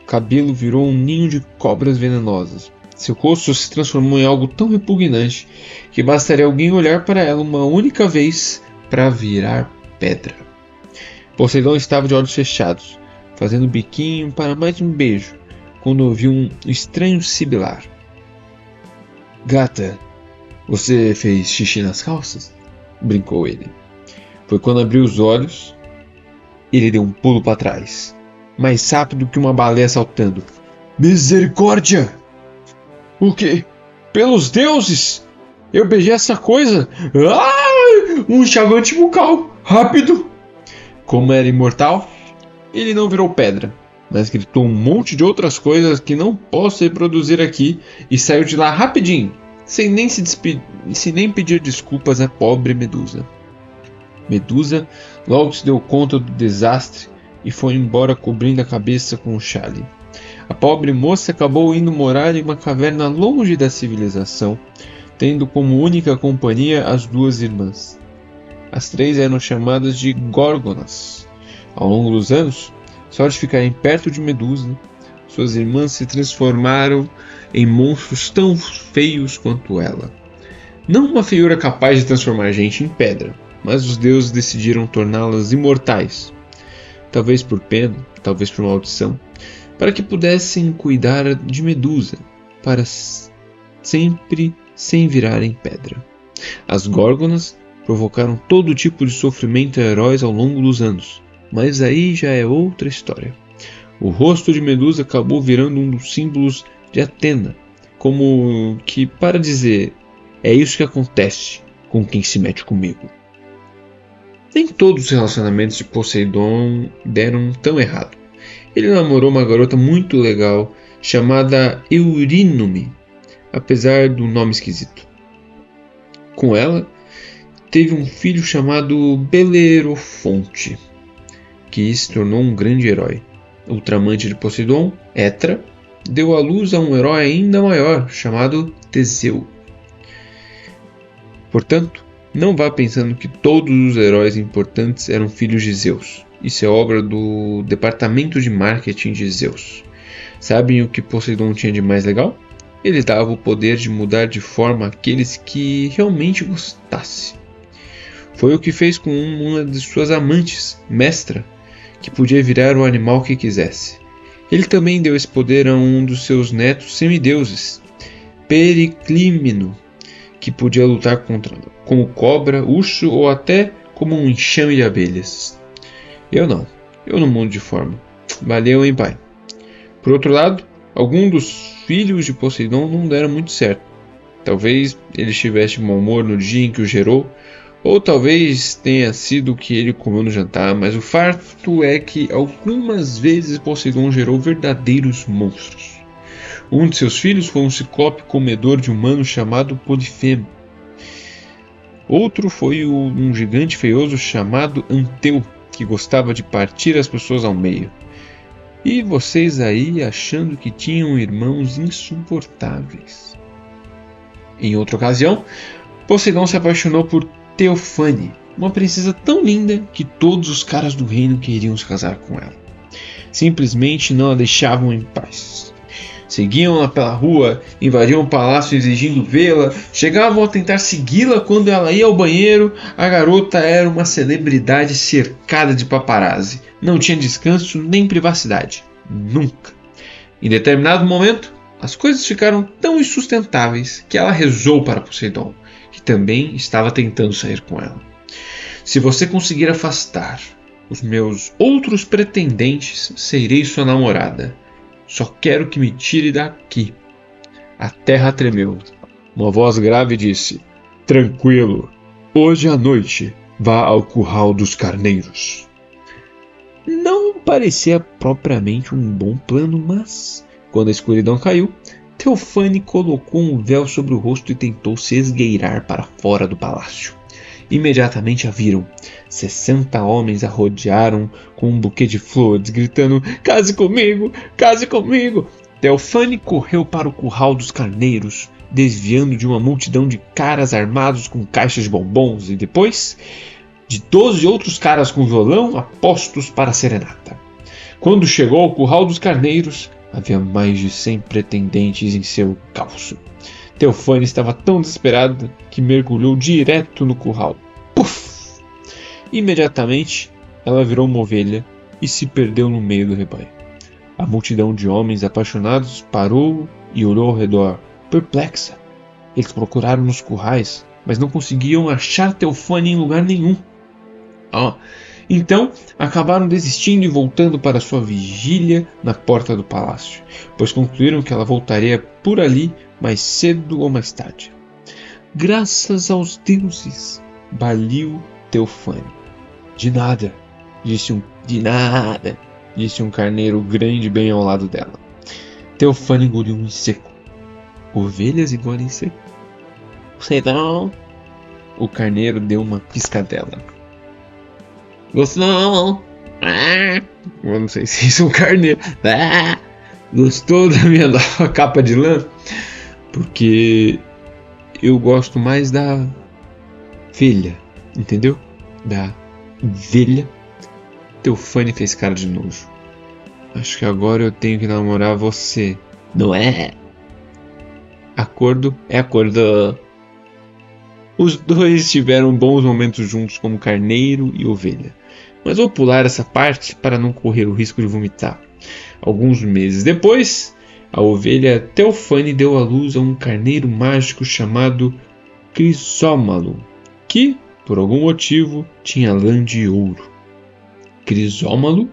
cabelo virou um ninho de cobras venenosas. Seu rosto se transformou em algo tão repugnante que bastaria alguém olhar para ela uma única vez para virar pedra. Poseidon estava de olhos fechados, fazendo biquinho para mais um beijo, quando ouviu um estranho sibilar. Gata, você fez xixi nas calças? Brincou ele. Foi quando abriu os olhos, ele deu um pulo para trás, mais rápido que uma baleia saltando. Misericórdia! O quê? Pelos deuses! Eu beijei essa coisa! Um enxaguante bucal! Rápido! Como era imortal, ele não virou pedra, mas gritou um monte de outras coisas que não posso reproduzir aqui e saiu de lá rapidinho, sem nem pedir desculpas à pobre Medusa. Medusa logo se deu conta do desastre e foi embora cobrindo a cabeça com um chale. A pobre moça acabou indo morar em uma caverna longe da civilização, tendo como única companhia as duas irmãs. As 3 eram chamadas de Górgonas. Ao longo dos anos, só de ficarem perto de Medusa, suas irmãs se transformaram em monstros tão feios quanto ela. Não uma feiura capaz de transformar gente em pedra, mas os deuses decidiram torná-las imortais. Talvez por pena, talvez por maldição, para que pudessem cuidar de Medusa, para sempre sem virarem pedra. As Górgonas provocaram todo tipo de sofrimento a heróis ao longo dos anos, mas aí já é outra história. O rosto de Medusa acabou virando um dos símbolos de Atena, como que para dizer, é isso que acontece com quem se mete comigo. Nem todos os relacionamentos de Poseidon deram tão errado. Ele namorou uma garota muito legal chamada Eurínome, apesar do nome esquisito. Com ela, teve um filho chamado Belerofonte, que se tornou um grande herói. Ultramante de Poseidon, Etra, deu à luz a um herói ainda maior, chamado Teseu. Portanto, não vá pensando que todos os heróis importantes eram filhos de Zeus. Isso é obra do departamento de marketing de Zeus. Sabem o que Poseidon tinha de mais legal? Ele dava o poder de mudar de forma aqueles que realmente gostasse. Foi o que fez com uma de suas amantes, Mestra, que podia virar o animal que quisesse. Ele também deu esse poder a um dos seus netos semideuses, Periclímeno, que podia lutar como cobra, urso ou até como um enxame de abelhas. Eu não mudo de forma. Valeu, hein, pai? Por outro lado, alguns dos filhos de Poseidon não deram muito certo. Talvez ele estivesse de mau humor no dia em que o gerou, ou talvez tenha sido o que ele comeu no jantar, mas o fato é que algumas vezes Poseidon gerou verdadeiros monstros. Um de seus filhos foi um ciclope comedor de humanos chamado Polifemo. Outro foi um gigante feioso chamado Anteu, que gostava de partir as pessoas ao meio. E vocês aí achando que tinham irmãos insuportáveis. Em outra ocasião, Poseidon se apaixonou por Teofane, uma princesa tão linda que todos os caras do reino queriam se casar com ela. Simplesmente não a deixavam em paz. Seguiam-la pela rua, invadiam o palácio exigindo vê-la, chegavam a tentar segui-la quando ela ia ao banheiro. A garota era uma celebridade cercada de paparazzi. Não tinha descanso nem privacidade. Nunca. Em determinado momento, as coisas ficaram tão insustentáveis que ela rezou para Poseidon, que também estava tentando sair com ela. Se você conseguir afastar os meus outros pretendentes, serei sua namorada. Só quero que me tire daqui. A terra tremeu. Uma voz grave disse: tranquilo, hoje à noite vá ao curral dos carneiros. Não parecia propriamente um bom plano, mas quando a escuridão caiu, Teofane colocou um véu sobre o rosto e tentou se esgueirar para fora do palácio. Imediatamente a viram. 60 homens a rodearam com um buquê de flores, gritando: case comigo, case comigo. Teofane correu para o curral dos carneiros, desviando de uma multidão de caras armados com caixas de bombons e depois de 12 outros caras com violão apostos para a serenata. Quando chegou ao curral dos carneiros, havia mais de 100 pretendentes em seu calço. Teofane estava tão desesperada que mergulhou direto no curral. Puf! Imediatamente, ela virou uma ovelha e se perdeu no meio do rebanho. A multidão de homens apaixonados parou e olhou ao redor, perplexa. Eles procuraram nos currais, mas não conseguiam achar Teofane em lugar nenhum. Então, acabaram desistindo e voltando para sua vigília na porta do palácio, pois concluíram que ela voltaria por ali mais cedo ou mais tarde. Graças aos deuses, baliu Teofane. De nada, disse um carneiro grande bem ao lado dela. Teofane engoliu em seco. Ovelhas engolem em seco? Sei não. O carneiro deu uma piscadela. Gostou? Eu não sei se isso é um carneiro. Gostou da minha nova capa de lã? Porque eu gosto mais da velha, entendeu? da velha, Teofane fez cara de nojo. Acho que agora eu tenho que namorar você, não é? Acordo é acordo. Os dois tiveram bons momentos juntos como carneiro e ovelha, mas vou pular essa parte para não correr o risco de vomitar. Alguns meses depois, a ovelha Teofane deu à luz a um carneiro mágico chamado Crisómalo, que, por algum motivo, tinha lã de ouro. Crisómalo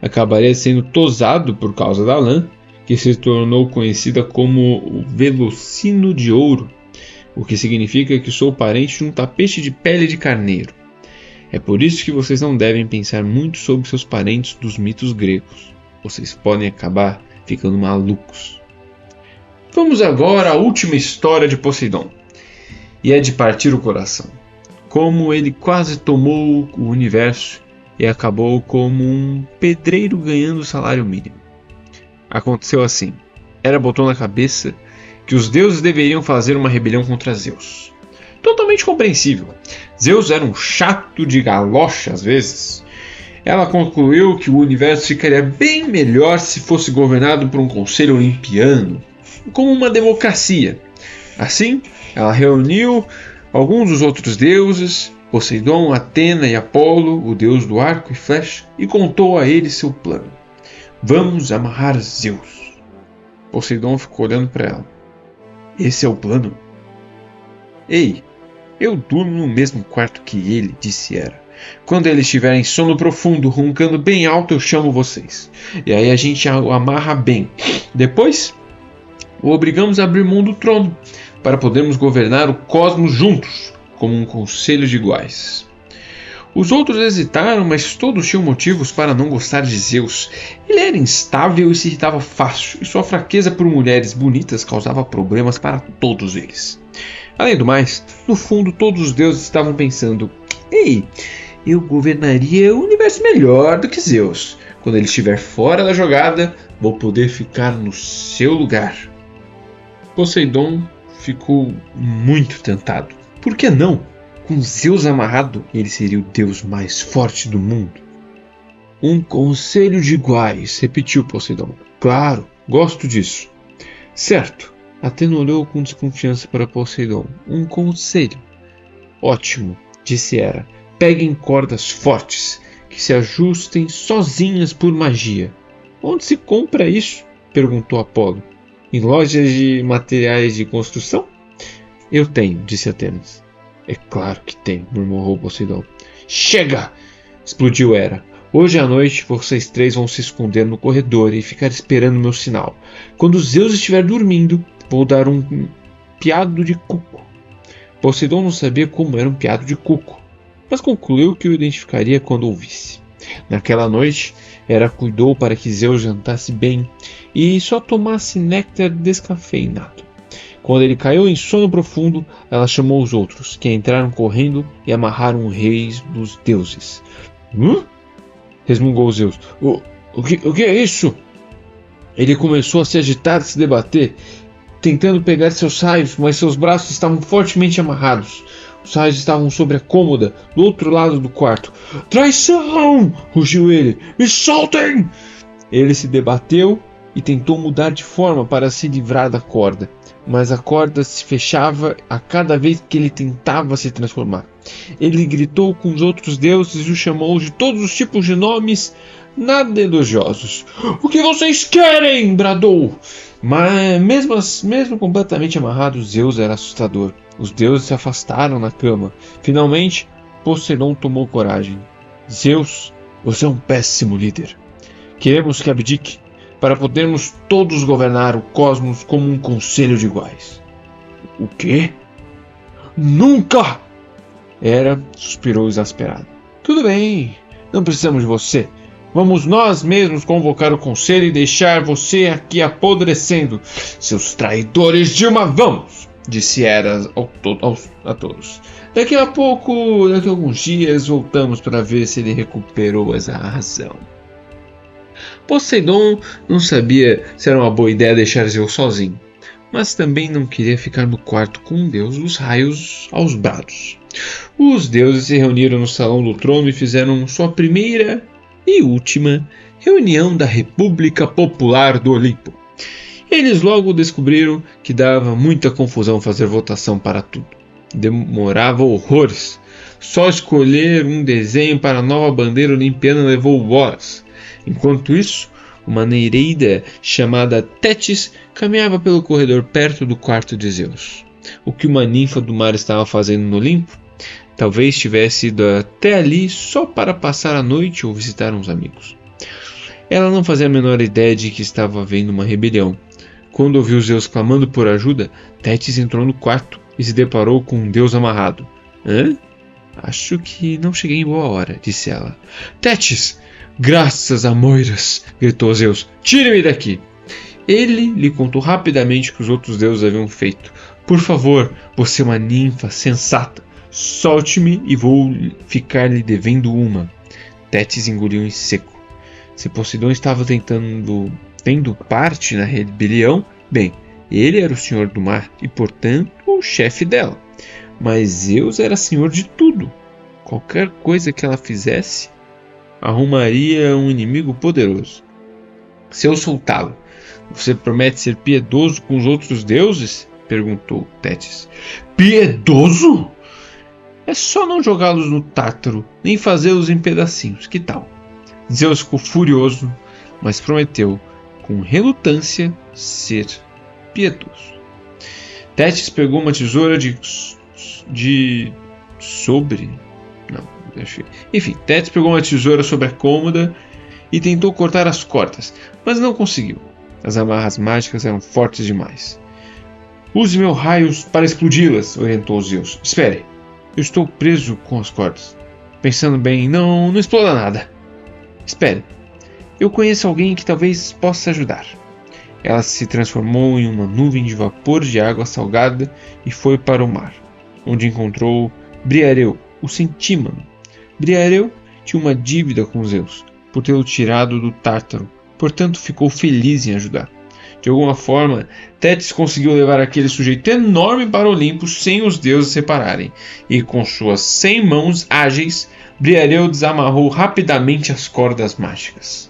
acabaria sendo tosado por causa da lã, que se tornou conhecida como o Velocino de Ouro, o que significa que sou parente de um tapete de pele de carneiro. É por isso que vocês não devem pensar muito sobre seus parentes dos mitos gregos. Vocês podem acabar ficando malucos. Vamos agora à última história de Poseidon. E é de partir o coração. Como ele quase tomou o universo e acabou como um pedreiro ganhando o salário mínimo. Aconteceu assim. Hera botou na cabeça que os deuses deveriam fazer uma rebelião contra Zeus. Totalmente compreensível. Zeus era um chato de galocha às vezes. Ela concluiu que o universo ficaria bem melhor se fosse governado por um conselho olimpiano, como uma democracia. Assim, ela reuniu alguns dos outros deuses, Poseidon, Atena e Apolo, o deus do arco e flecha, e contou a eles seu plano. Vamos amarrar Zeus. Poseidon ficou olhando para ela. Esse é o plano? Ei, eu durmo no mesmo quarto que ele, disse Hera. Quando ele estiver em sono profundo, roncando bem alto, eu chamo vocês. E aí a gente o amarra bem. Depois, o obrigamos a abrir mão do trono, para podermos governar o cosmos juntos, como um conselho de iguais. Os outros hesitaram, mas todos tinham motivos para não gostar de Zeus. Ele era instável e se irritava fácil, e sua fraqueza por mulheres bonitas causava problemas para todos eles. Além do mais, no fundo todos os deuses estavam pensando: ei, eu governaria o universo melhor do que Zeus. Quando ele estiver fora da jogada, vou poder ficar no seu lugar. Poseidon ficou muito tentado. Por que não? Com Zeus amarrado, ele seria o deus mais forte do mundo. Um conselho de iguais, repetiu Poseidon. Claro, gosto disso. Certo. Atena olhou com desconfiança para Poseidon. Um conselho. Ótimo, disse Hera. Peguem cordas fortes, que se ajustem sozinhas por magia. Onde se compra isso? Perguntou Apolo. Em lojas de materiais de construção? Eu tenho, disse Atenas. É claro que tem, murmurou Poseidon. Chega! Explodiu Hera. Hoje à noite vocês três vão se esconder no corredor e ficar esperando meu sinal. Quando Zeus estiver dormindo, vou dar um piado de cuco. Poseidon não sabia como era um piado de cuco, mas concluiu que o identificaria quando ouvisse. Naquela noite, Hera cuidou para que Zeus jantasse bem e só tomasse néctar descafeinado. Quando ele caiu em sono profundo, ela chamou os outros, que entraram correndo e amarraram o rei dos deuses. Resmungou Zeus. O que é isso? Ele começou a se agitar e se debater, tentando pegar seus raios, mas seus braços estavam fortemente amarrados. Os raios estavam sobre a cômoda, do outro lado do quarto. Traição! Rugiu ele. Me soltem! Ele se debateu e tentou mudar de forma para se livrar da corda, mas a corda se fechava a cada vez que ele tentava se transformar. Ele gritou com os outros deuses e os chamou de todos os tipos de nomes nada elogiosos. O que vocês querem? Bradou. Mas mesmo completamente amarrado, Zeus era assustador. Os deuses se afastaram na cama. Finalmente, Poseidon tomou coragem. Zeus, você é um péssimo líder. Queremos que abdique, para podermos todos governar o cosmos como um conselho de iguais. O quê? Nunca! Hera suspirou exasperado. Tudo bem, não precisamos de você. Vamos nós mesmos convocar o conselho e deixar você aqui apodrecendo. Seus traidores de uma... Vamos! Disse Hera a todos. Daqui a alguns dias, voltamos para ver se ele recuperou essa razão. Poseidon não sabia se era uma boa ideia deixar Zeus sozinho. mas também não queria ficar no quarto com um deus dos raios aos brados. Os deuses se reuniram no salão do trono e fizeram sua primeira e última reunião da República Popular do Olimpo. Eles logo descobriram que dava muita confusão fazer votação para tudo. Demorava horrores. Só escolher um desenho para a nova bandeira olimpiana levou horas. Enquanto isso, uma nereida chamada Tétis caminhava pelo corredor perto do quarto de Zeus. O que uma ninfa do mar estava fazendo no Olimpo? Talvez tivesse ido até ali só para passar a noite ou visitar uns amigos. Ela não fazia a menor ideia de que estava havendo uma rebelião. Quando ouviu Zeus clamando por ajuda, Tétis entrou no quarto e se deparou com um deus amarrado. Hã? Acho que não cheguei em boa hora, disse ela. Tétis! Graças a Moiras! Gritou Zeus. Tire-me daqui! Ele lhe contou rapidamente o que os outros deuses haviam feito. Por favor, você é uma ninfa sensata. Solte-me e vou ficar lhe devendo uma. Tétis engoliu em seco. Se Poseidon estava tendo parte na rebelião, bem, ele era o senhor do mar e, portanto, o chefe dela. Mas Zeus era senhor de tudo. Qualquer coisa que ela fizesse, arrumaria um inimigo poderoso. Se eu soltá-lo, você promete ser piedoso com os outros deuses? Perguntou Tétis. Piedoso? É só não jogá-los no Tártaro, nem fazê-los em pedacinhos, que tal? Zeus ficou furioso, mas prometeu, com relutância, ser piedoso. Tétis pegou uma tesoura Tétis pegou uma tesoura sobre a cômoda e tentou cortar as cordas, mas não conseguiu. As amarras mágicas eram fortes demais. Use meus raios para explodi-las, orientou Zeus. Espere, eu estou preso com as cordas. Pensando bem, não exploda nada. Espere, eu conheço alguém que talvez possa ajudar. Ela se transformou em uma nuvem de vapor de água salgada e foi para o mar, onde encontrou Briareu, o centímano. Briareu tinha uma dívida com Zeus, por tê-lo tirado do Tártaro, portanto ficou feliz em ajudar. De alguma forma, Tétis conseguiu levar aquele sujeito enorme para o Olimpo sem os deuses separarem, e com suas 100 mãos ágeis, Briareu desamarrou rapidamente as cordas mágicas.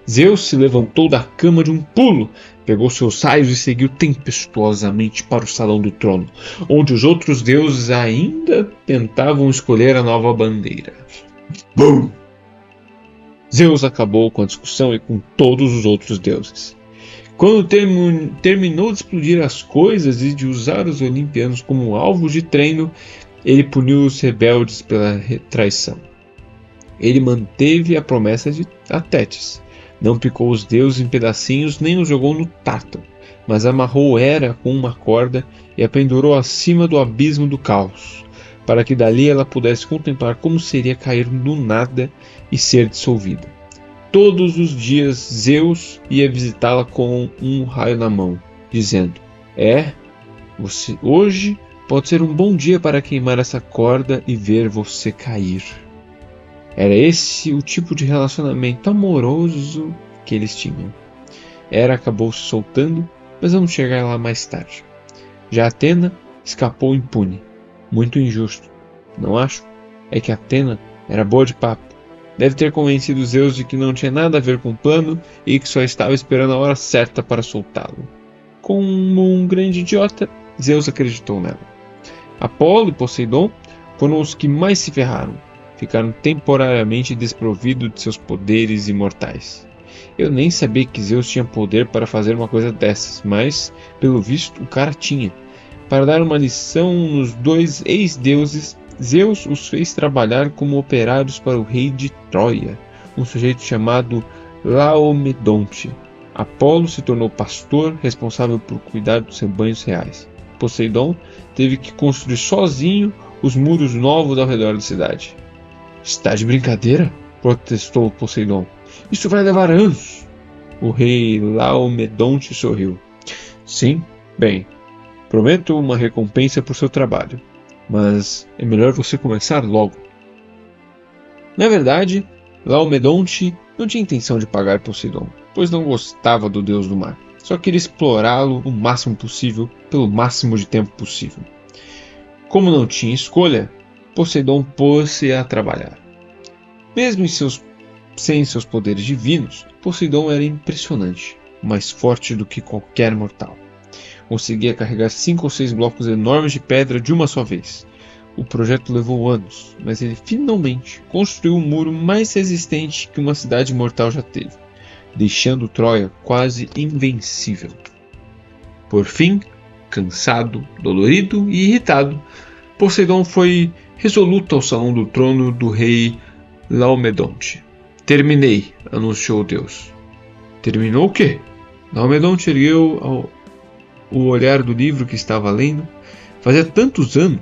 Zeus se levantou da cama de um pulo, pegou seus raios e seguiu tempestuosamente para o salão do trono, onde os outros deuses ainda tentavam escolher a nova bandeira. Bum! Zeus acabou com a discussão e com todos os outros deuses. Quando terminou de explodir as coisas e de usar os olimpianos como alvos de treino, ele puniu os rebeldes pela traição. Ele manteve a promessa de Tétis. Não picou os deuses em pedacinhos nem os jogou no Tártaro, mas amarrou Hera com uma corda e a pendurou acima do abismo do caos, para que dali ela pudesse contemplar como seria cair do nada e ser dissolvida. Todos os dias Zeus ia visitá-la com um raio na mão, dizendo: hoje pode ser um bom dia para queimar essa corda e ver você cair. Era esse o tipo de relacionamento amoroso que eles tinham. Hera acabou se soltando, mas vamos chegar lá mais tarde. Já Atena escapou impune. Muito injusto, não acho? É que Atena era boa de papo. Deve ter convencido Zeus de que não tinha nada a ver com o plano e que só estava esperando a hora certa para soltá-lo. Como um grande idiota, Zeus acreditou nela. Apolo e Poseidon foram os que mais se ferraram. Ficaram temporariamente desprovidos de seus poderes imortais. Eu nem sabia que Zeus tinha poder para fazer uma coisa dessas, mas, pelo visto, o cara tinha. Para dar uma lição nos dois ex-deuses, Zeus os fez trabalhar como operários para o rei de Troia, um sujeito chamado Laomedonte. Apolo se tornou pastor, responsável por cuidar dos rebanhos reais. Poseidon teve que construir sozinho os muros novos ao redor da cidade. Está de brincadeira? Protestou Poseidon. Isso vai levar anos. O rei Laomedonte sorriu. Sim, bem, prometo uma recompensa por seu trabalho. Mas é melhor você começar logo. Na verdade, Laomedonte não tinha intenção de pagar Poseidon, pois não gostava do deus do mar. só queria explorá-lo o máximo possível, pelo máximo de tempo possível. Como não tinha escolha, Poseidon pôs-se a trabalhar. Mesmo sem seus poderes divinos, Poseidon era impressionante, mais forte do que qualquer mortal. Conseguia carregar 5 ou 6 blocos enormes de pedra de uma só vez. O projeto levou anos, mas ele finalmente construiu um muro mais resistente que uma cidade mortal já teve, deixando Troia quase invencível. Por fim, cansado, dolorido e irritado, Poseidon foi resoluto ao salão do trono do rei Laomedonte. Terminei, anunciou o deus. Terminou o quê? Laomedonte ergueu o olhar do livro que estava lendo. Fazia tantos anos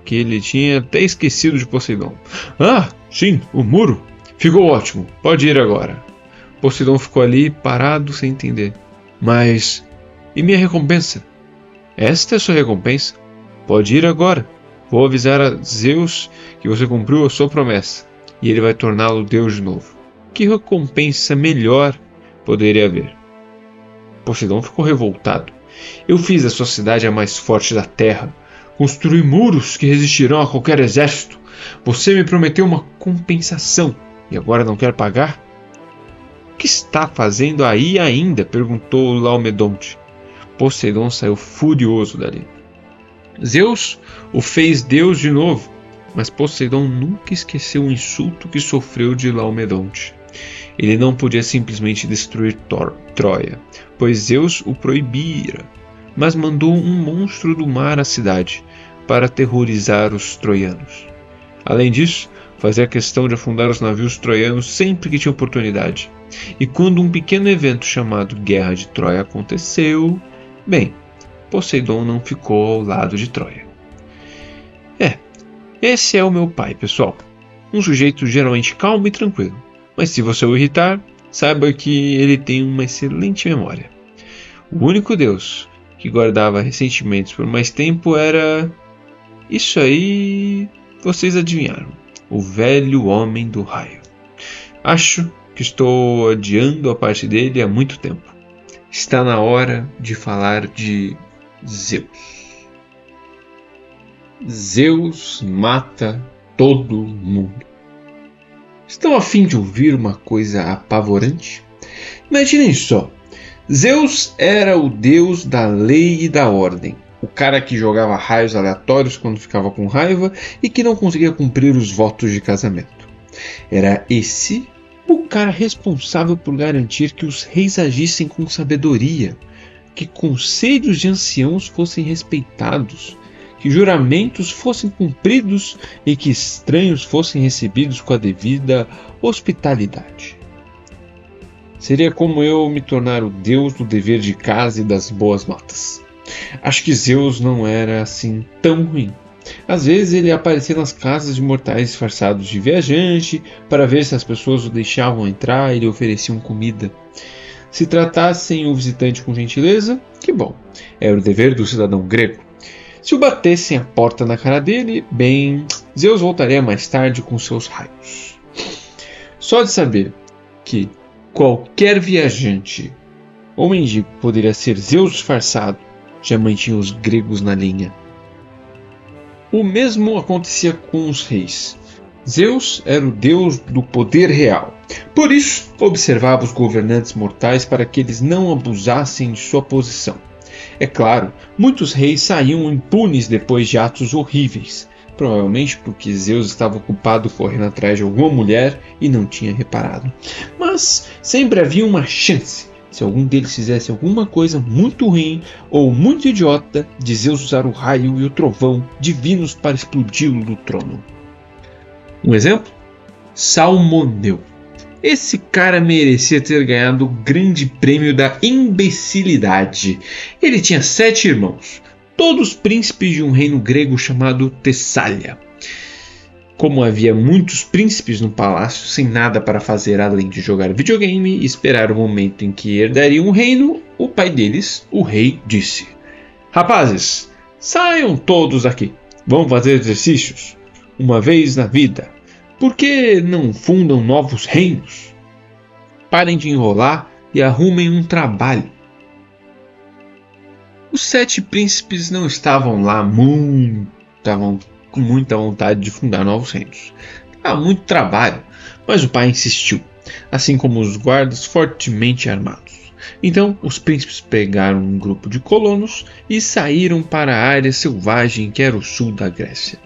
que ele tinha até esquecido de Poseidon. Ah, sim, o muro. Ficou ótimo, pode ir agora. Poseidon ficou ali parado sem entender. Mas, e minha recompensa? Esta é sua recompensa? Pode ir agora. Vou avisar a Zeus que você cumpriu a sua promessa, e ele vai torná-lo Deus de novo. Que recompensa melhor poderia haver? Poseidon ficou revoltado. Eu fiz a sua cidade a mais forte da terra. Construí muros que resistirão a qualquer exército. Você me prometeu uma compensação e agora não quer pagar? O que está fazendo aí ainda? Perguntou Laomedonte. Poseidon saiu furioso dali. Zeus o fez Deus de novo, mas Poseidon nunca esqueceu o insulto que sofreu de Laomedonte. Ele não podia simplesmente destruir Troia, pois Zeus o proibira, mas mandou um monstro do mar à cidade para aterrorizar os troianos. Além disso, fazia questão de afundar os navios troianos sempre que tinha oportunidade. E quando um pequeno evento chamado Guerra de Troia aconteceu, Poseidon não ficou ao lado de Troia. Esse é o meu pai, pessoal. Um sujeito geralmente calmo e tranquilo. Mas se você o irritar, saiba que ele tem uma excelente memória. O único deus que guardava ressentimentos por mais tempo era... Isso aí... Vocês adivinharam. O velho homem do raio. Acho que estou adiando a parte dele há muito tempo. Está na hora de falar de Zeus. Zeus mata todo mundo. Estão a fim de ouvir uma coisa apavorante? Imaginem só. Zeus era o deus da lei e da ordem. O cara que jogava raios aleatórios quando ficava com raiva e que não conseguia cumprir os votos de casamento. Era esse o cara responsável por garantir que os reis agissem com sabedoria, que conselhos de anciãos fossem respeitados, que juramentos fossem cumpridos e que estranhos fossem recebidos com a devida hospitalidade. Seria como eu me tornar o deus do dever de casa e das boas notas. Acho que Zeus não era assim tão ruim. Às vezes ele aparecia nas casas de mortais disfarçados de viajante para ver se as pessoas o deixavam entrar e lhe ofereciam comida. Se tratassem o visitante com gentileza, que bom, era o dever do cidadão grego. Se o batessem a porta na cara dele, Zeus voltaria mais tarde com seus raios. Só de saber que qualquer viajante ou mendigo poderia ser Zeus disfarçado, já mantinha os gregos na linha. O mesmo acontecia com os reis. Zeus era o deus do poder real. Por isso, observava os governantes mortais para que eles não abusassem de sua posição. É claro, muitos reis saíam impunes depois de atos horríveis, provavelmente porque Zeus estava ocupado correndo atrás de alguma mulher e não tinha reparado. Mas sempre havia uma chance, se algum deles fizesse alguma coisa muito ruim ou muito idiota, de Zeus usar o raio e o trovão divinos para explodi-lo do trono. Um exemplo? Salmoneu. Esse cara merecia ter ganhado o grande prêmio da imbecilidade. Ele tinha 7 irmãos, todos príncipes de um reino grego chamado Tessália. Como havia muitos príncipes no palácio sem nada para fazer além de jogar videogame e esperar o momento em que herdariam o reino, o pai deles, o rei, disse: Rapazes, saiam todos daqui. Vamos fazer exercícios. Uma vez na vida. Por que não fundam novos reinos? Parem de enrolar e arrumem um trabalho. Os 7 príncipes não estavam lá estavam com muita vontade de fundar novos reinos. Há muito trabalho, mas o pai insistiu, assim como os guardas fortemente armados. Então, os príncipes pegaram um grupo de colonos e saíram para a área selvagem que era o sul da Grécia.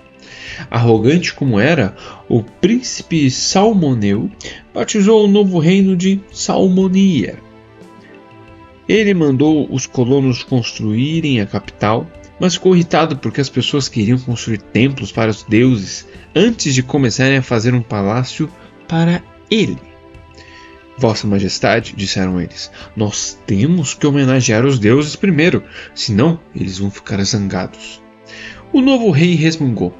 Arrogante como era, o príncipe Salmoneu batizou o novo reino de Salmonia. Ele mandou os colonos construírem a capital, mas ficou irritado porque as pessoas queriam construir templos para os deuses antes de começarem a fazer um palácio para ele. Vossa Majestade, disseram eles, nós temos que homenagear os deuses primeiro, senão eles vão ficar zangados. O novo rei resmungou.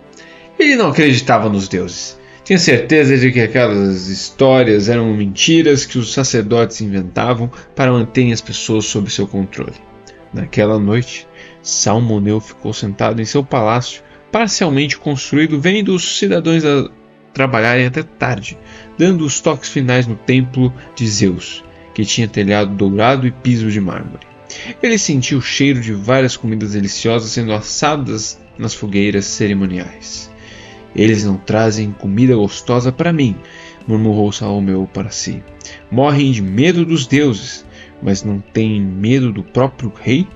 Ele não acreditava nos deuses. Tinha certeza de que aquelas histórias eram mentiras que os sacerdotes inventavam para manterem as pessoas sob seu controle. Naquela noite, Salmoneu ficou sentado em seu palácio, parcialmente construído, vendo os cidadãos trabalharem até tarde, dando os toques finais no templo de Zeus, que tinha telhado dourado e piso de mármore. Ele sentiu o cheiro de várias comidas deliciosas sendo assadas nas fogueiras cerimoniais. Eles não trazem comida gostosa para mim, murmurou Salomeu para si. Morrem de medo dos deuses, mas não têm medo do próprio rei?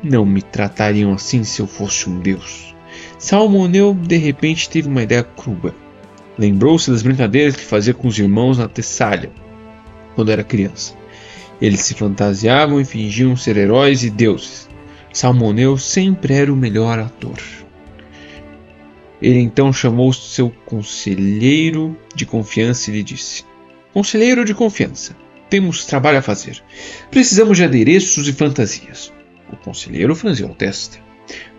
Não me tratariam assim se eu fosse um deus. Salmoneu de repente teve uma ideia crua. Lembrou-se das brincadeiras que fazia com os irmãos na Tessália, quando era criança. Eles se fantasiavam e fingiam ser heróis e deuses. Salmoneu sempre era o melhor ator. Ele então chamou seu conselheiro de confiança e lhe disse: Conselheiro de confiança, temos trabalho a fazer. Precisamos de adereços e fantasias. O conselheiro franziu a testa.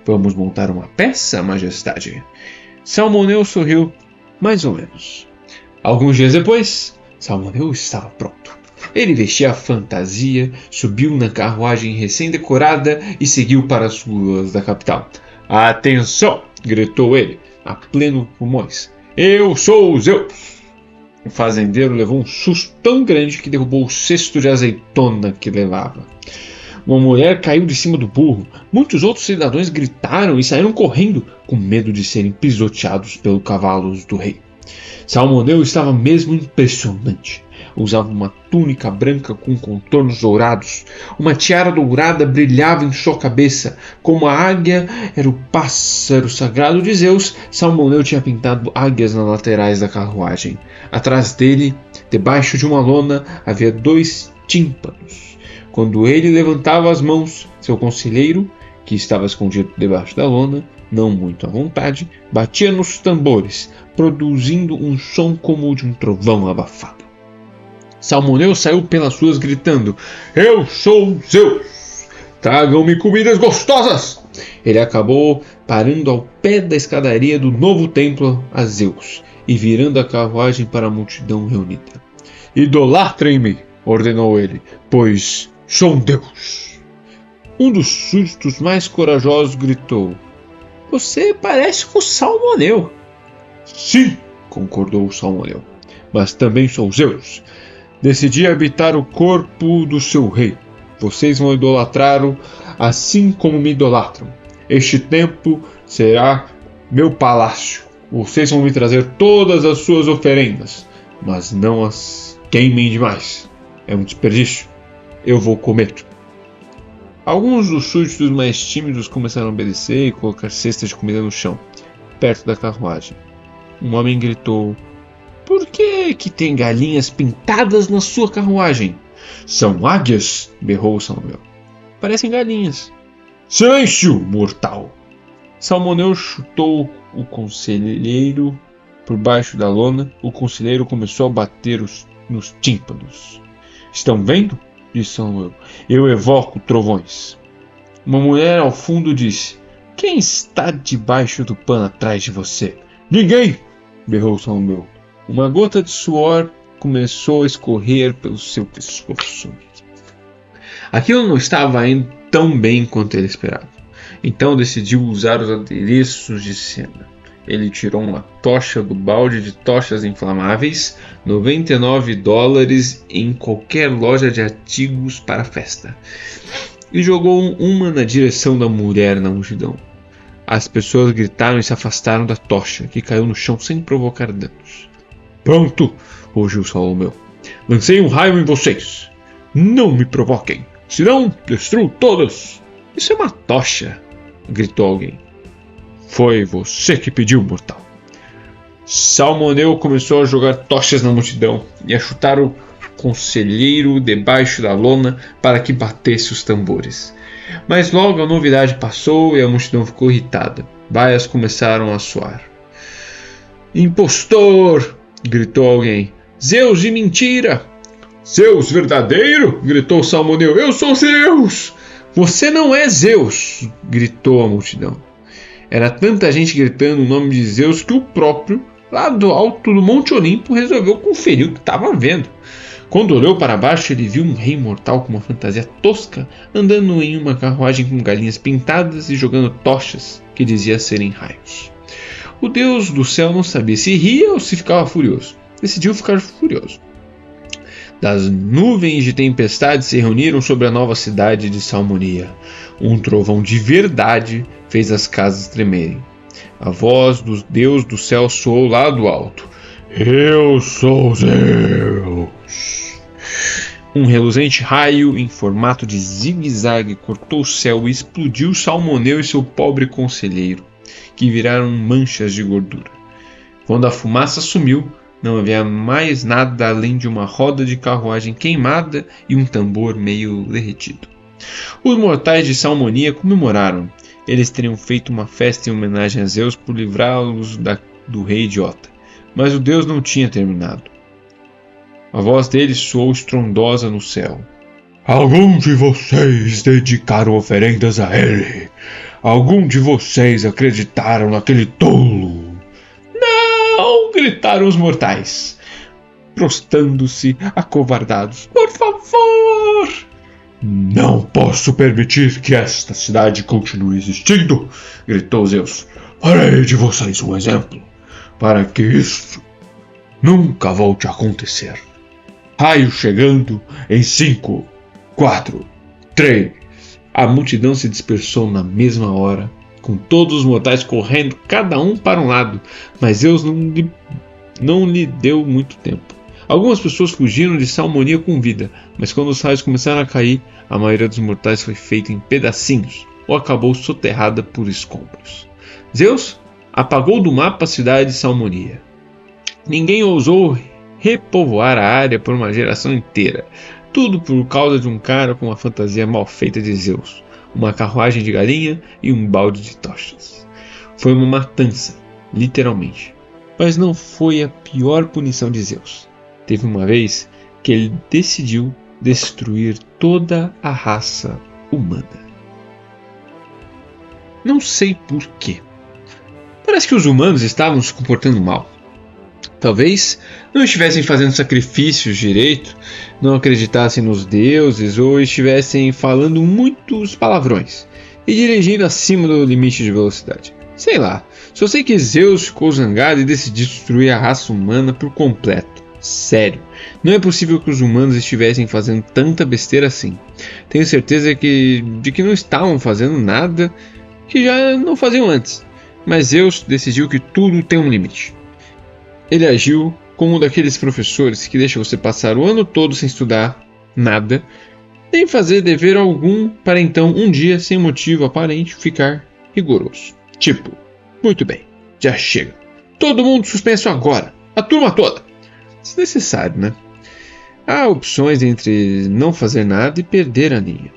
Vamos montar uma peça, majestade? Salmoneu sorriu, mais ou menos. Alguns dias depois, Salmoneu estava pronto. Ele vestia a fantasia, subiu na carruagem recém-decorada e seguiu para as ruas da capital. Atenção! Gritou ele, a plenos pulmões. Eu sou Zeus! O fazendeiro levou um susto tão grande que derrubou o cesto de azeitona que levava. Uma mulher caiu de cima do burro. Muitos outros cidadãos gritaram e saíram correndo, com medo de serem pisoteados pelos cavalos do rei. Salmoneu estava mesmo impressionante. Usava uma túnica branca com contornos dourados. Uma tiara dourada brilhava em sua cabeça. Como a águia era o pássaro sagrado de Zeus, Salmoneu tinha pintado águias nas laterais da carruagem. Atrás dele, debaixo de uma lona, havia 2 tímpanos. Quando ele levantava as mãos, seu conselheiro, que estava escondido debaixo da lona, não muito à vontade, batia nos tambores, produzindo um som como o de um trovão abafado. Salmoneu saiu pelas ruas gritando: Eu sou Zeus! Tragam-me comidas gostosas! Ele acabou parando ao pé da escadaria do novo templo a Zeus e virando a carruagem para a multidão reunida. Idolatrem-me! Ordenou ele, pois sou um deus! Um dos súditos mais corajosos gritou: Você parece com Salmoneu! Sim! Concordou Salmoneu. Mas também sou Zeus! Decidi habitar o corpo do seu rei. Vocês vão idolatrá-lo assim como me idolatram. Este templo será meu palácio. Vocês vão me trazer todas as suas oferendas, mas não as queimem demais. É um desperdício. Eu vou comer. Alguns dos súditos mais tímidos começaram a obedecer e colocar cestas de comida no chão, perto da carruagem. Um homem gritou: Por que tem galinhas pintadas na sua carruagem? São águias, berrou Salmoneu. Parecem galinhas. Silêncio, mortal! Salmoneu chutou o conselheiro por baixo da lona. O conselheiro começou a bater nos tímpanos. Estão vendo? Disse Salmoneu. Eu evoco trovões. Uma mulher ao fundo disse: Quem está debaixo do pano atrás de você? Ninguém! Berrou Salmoneu. Uma gota de suor começou a escorrer pelo seu pescoço. Aquilo não estava indo tão bem quanto ele esperava. Então decidiu usar os adereços de cena. Ele tirou uma tocha do balde de tochas inflamáveis, $99 em qualquer loja de artigos para festa. e jogou uma na direção da mulher na multidão. As pessoas gritaram e se afastaram da tocha, que caiu no chão sem provocar danos. Pronto, rugiu Salomão. Lancei um raio em vocês. Não me provoquem, senão destruo todas. Isso é uma tocha, gritou alguém. Foi você que pediu, mortal. Salmoneu começou a jogar tochas na multidão e a chutar o conselheiro debaixo da lona para que batesse os tambores. Mas logo a novidade passou e a multidão ficou irritada. Vaias começaram a soar. Impostor! Gritou alguém. Zeus de mentira! Zeus verdadeiro! Gritou Salmoneu. Eu sou Zeus! Você não é Zeus! Gritou a multidão. Era tanta gente gritando o nome de Zeus que o próprio, lá do alto do Monte Olimpo, resolveu conferir o que estava vendo. Quando olhou para baixo, ele viu um rei mortal com uma fantasia tosca, andando em uma carruagem com galinhas pintadas e jogando tochas que dizia serem raios. O deus do céu não sabia se ria ou se ficava furioso. Decidiu ficar furioso. Das nuvens de tempestade se reuniram sobre a nova cidade de Salmonia. Um trovão de verdade fez as casas tremerem. A voz do deus do céu soou lá do alto. Eu sou Zeus. Um reluzente raio em formato de zigue-zague cortou o céu e explodiu Salmoneu e seu pobre conselheiro, que viraram manchas de gordura. Quando a fumaça sumiu, não havia mais nada além de uma roda de carruagem queimada e um tambor meio derretido. Os mortais de Salmonia comemoraram. Eles teriam feito uma festa em homenagem a Zeus por livrá-los do rei idiota. Mas o deus não tinha terminado. A voz dele soou estrondosa no céu. Algum de vocês dedicaram oferendas a ele? Algum de vocês acreditaram naquele tolo? Não! Gritaram os mortais, prostrando-se acovardados. Por favor! Não posso permitir que esta cidade continue existindo! Gritou Zeus. Farei de vocês um exemplo, para que isso nunca volte a acontecer. Raio chegando em 5, 4, 3. A multidão se dispersou na mesma hora, com todos os mortais correndo, cada um para um lado, mas Zeus não lhe deu muito tempo. Algumas pessoas fugiram de Salmonia com vida, mas quando os raios começaram a cair, a maioria dos mortais foi feita em pedacinhos ou acabou soterrada por escombros. Zeus apagou do mapa a cidade de Salmonia. Ninguém ousou repovoar a área por uma geração inteira. Tudo por causa de um cara com uma fantasia mal feita de Zeus, uma carruagem de galinha e um balde de tochas. Foi uma matança, literalmente. Mas não foi a pior punição de Zeus. Teve uma vez que ele decidiu destruir toda a raça humana. Não sei porquê. Parece que os humanos estavam se comportando mal. Talvez não estivessem fazendo sacrifícios direito, não acreditassem nos deuses ou estivessem falando muitos palavrões e dirigindo acima do limite de velocidade. Sei lá, só sei que Zeus ficou zangado e decidiu destruir a raça humana por completo. Sério, não é possível que os humanos estivessem fazendo tanta besteira assim. Tenho certeza de que não estavam fazendo nada que já não faziam antes. Mas Zeus decidiu que tudo tem um limite. Ele agiu como um daqueles professores que deixa você passar o ano todo sem estudar nada, nem fazer dever algum, para então, um dia, sem motivo aparente, ficar rigoroso. Tipo, muito bem, já chega. Todo mundo suspenso agora, a turma toda. Desnecessário, né? Há opções entre não fazer nada e perder a linha.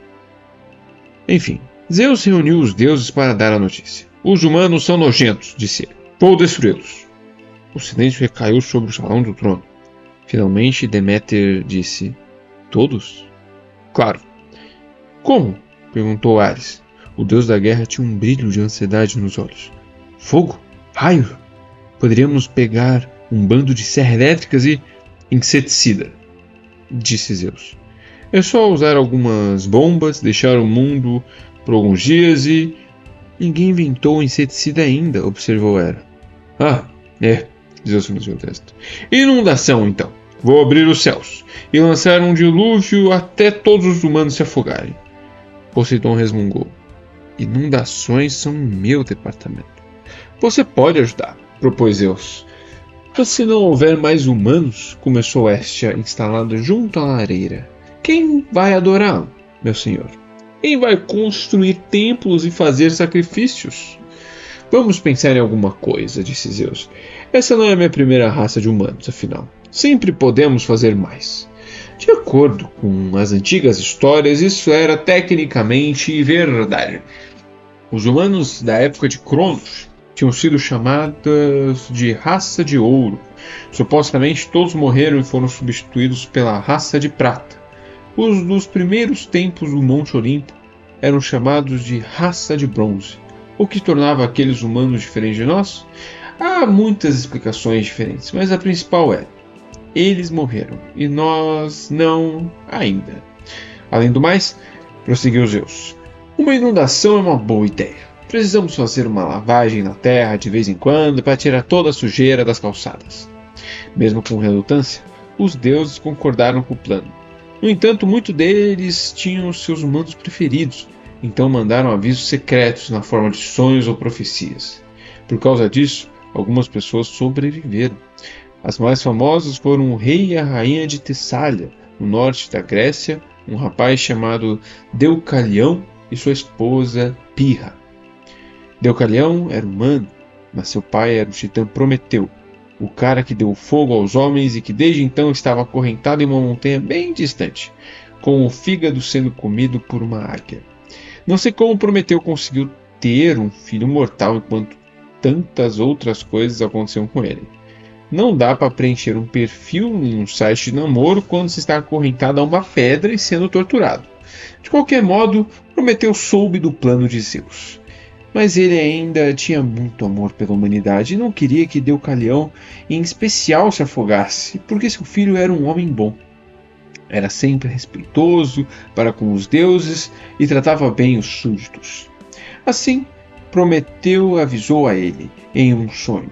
Enfim, Zeus reuniu os deuses para dar a notícia. Os humanos são nojentos, disse ele. Vou destruí-los. O silêncio recaiu sobre o salão do trono. Finalmente, Deméter disse: Todos? Claro. Como? Perguntou Ares. O deus da guerra tinha um brilho de ansiedade nos olhos. Fogo? Raio? Poderíamos pegar um bando de serras elétricas e inseticida, disse Zeus. É só usar algumas bombas, deixar o mundo por alguns dias e... Ninguém inventou inseticida ainda, observou Hera. Ah, é, Zeus franziu o texto. Inundação, então. Vou abrir os céus e lançar um dilúvio até todos os humanos se afogarem. Poseidon resmungou. Inundações são meu departamento. Você pode ajudar, propôs Zeus. Mas se não houver mais humanos, começou Hestia, instalado junto à lareira, quem vai adorá-lo, meu senhor? Quem vai construir templos e fazer sacrifícios? Vamos pensar em alguma coisa, disse Zeus. Essa não é a minha primeira raça de humanos, afinal. Sempre podemos fazer mais. De acordo com as antigas histórias, isso era tecnicamente verdade. Os humanos da época de Cronos tinham sido chamados de raça de ouro. Supostamente todos morreram e foram substituídos pela raça de prata. Os dos primeiros tempos do Monte Olimpo eram chamados de raça de bronze. O que tornava aqueles humanos diferentes de nós? Há muitas explicações diferentes, mas a principal é: eles morreram e nós não ainda. Além do mais, prosseguiu Zeus, uma inundação é uma boa ideia. Precisamos fazer uma lavagem na terra de vez em quando para tirar toda a sujeira das calçadas. Mesmo com relutância, os deuses concordaram com o plano. No entanto, muitos deles tinham seus humanos preferidos, então mandaram avisos secretos na forma de sonhos ou profecias. Por causa disso, algumas pessoas sobreviveram. As mais famosas foram o rei e a rainha de Tessália, no norte da Grécia, um rapaz chamado Deucalião e sua esposa Pirra. Deucalião era humano, mas seu pai era o titã Prometeu, o cara que deu fogo aos homens e que desde então estava acorrentado em uma montanha bem distante, com o fígado sendo comido por uma águia. Não sei como Prometeu conseguiu ter um filho mortal enquanto tantas outras coisas aconteciam com ele. Não dá para preencher um perfil em um site de namoro quando se está acorrentado a uma pedra e sendo torturado. De qualquer modo, Prometeu soube do plano de Zeus. Mas ele ainda tinha muito amor pela humanidade e não queria que Deucalião, em especial, se afogasse, porque seu filho era um homem bom. Era sempre respeitoso para com os deuses e tratava bem os súditos. Assim, Prometeu avisou a ele, em um sonho: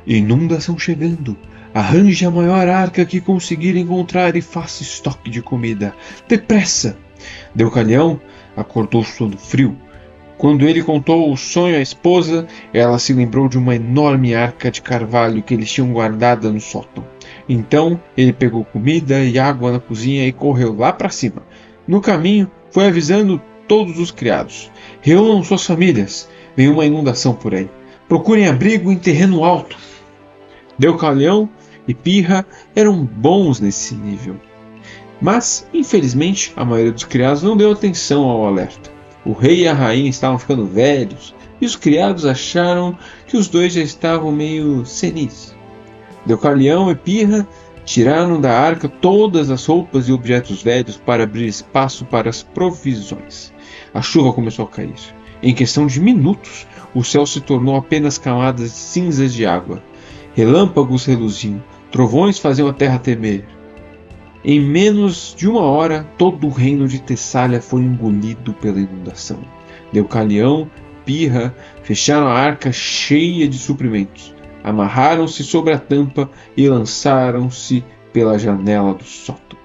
inundação chegando. Arranje a maior arca que conseguir encontrar e faça estoque de comida. Depressa! Deucalião acordou sob frio. Quando ele contou o sonho à esposa, ela se lembrou de uma enorme arca de carvalho que eles tinham guardada no sótão. Então ele pegou comida e água na cozinha e correu lá para cima. No caminho, foi avisando todos os criados: reúnam suas famílias, vem uma inundação por aí. Procurem abrigo em terreno alto. Deucalião e Pirra eram bons nesse nível. Mas, infelizmente, a maioria dos criados não deu atenção ao alerta. O rei e a rainha estavam ficando velhos e os criados acharam que os dois já estavam meio senis. Deucalião e Pirra tiraram da arca todas as roupas e objetos velhos para abrir espaço para as provisões. A chuva começou a cair. Em questão de minutos, o céu se tornou apenas camadas cinzas de água. Relâmpagos reluziam, trovões faziam a terra tremer. Em menos de uma hora, todo o reino de Tessália foi engolido pela inundação. Deucalião, Pirra, fecharam a arca cheia de suprimentos, amarraram-se sobre a tampa e lançaram-se pela janela do sótão.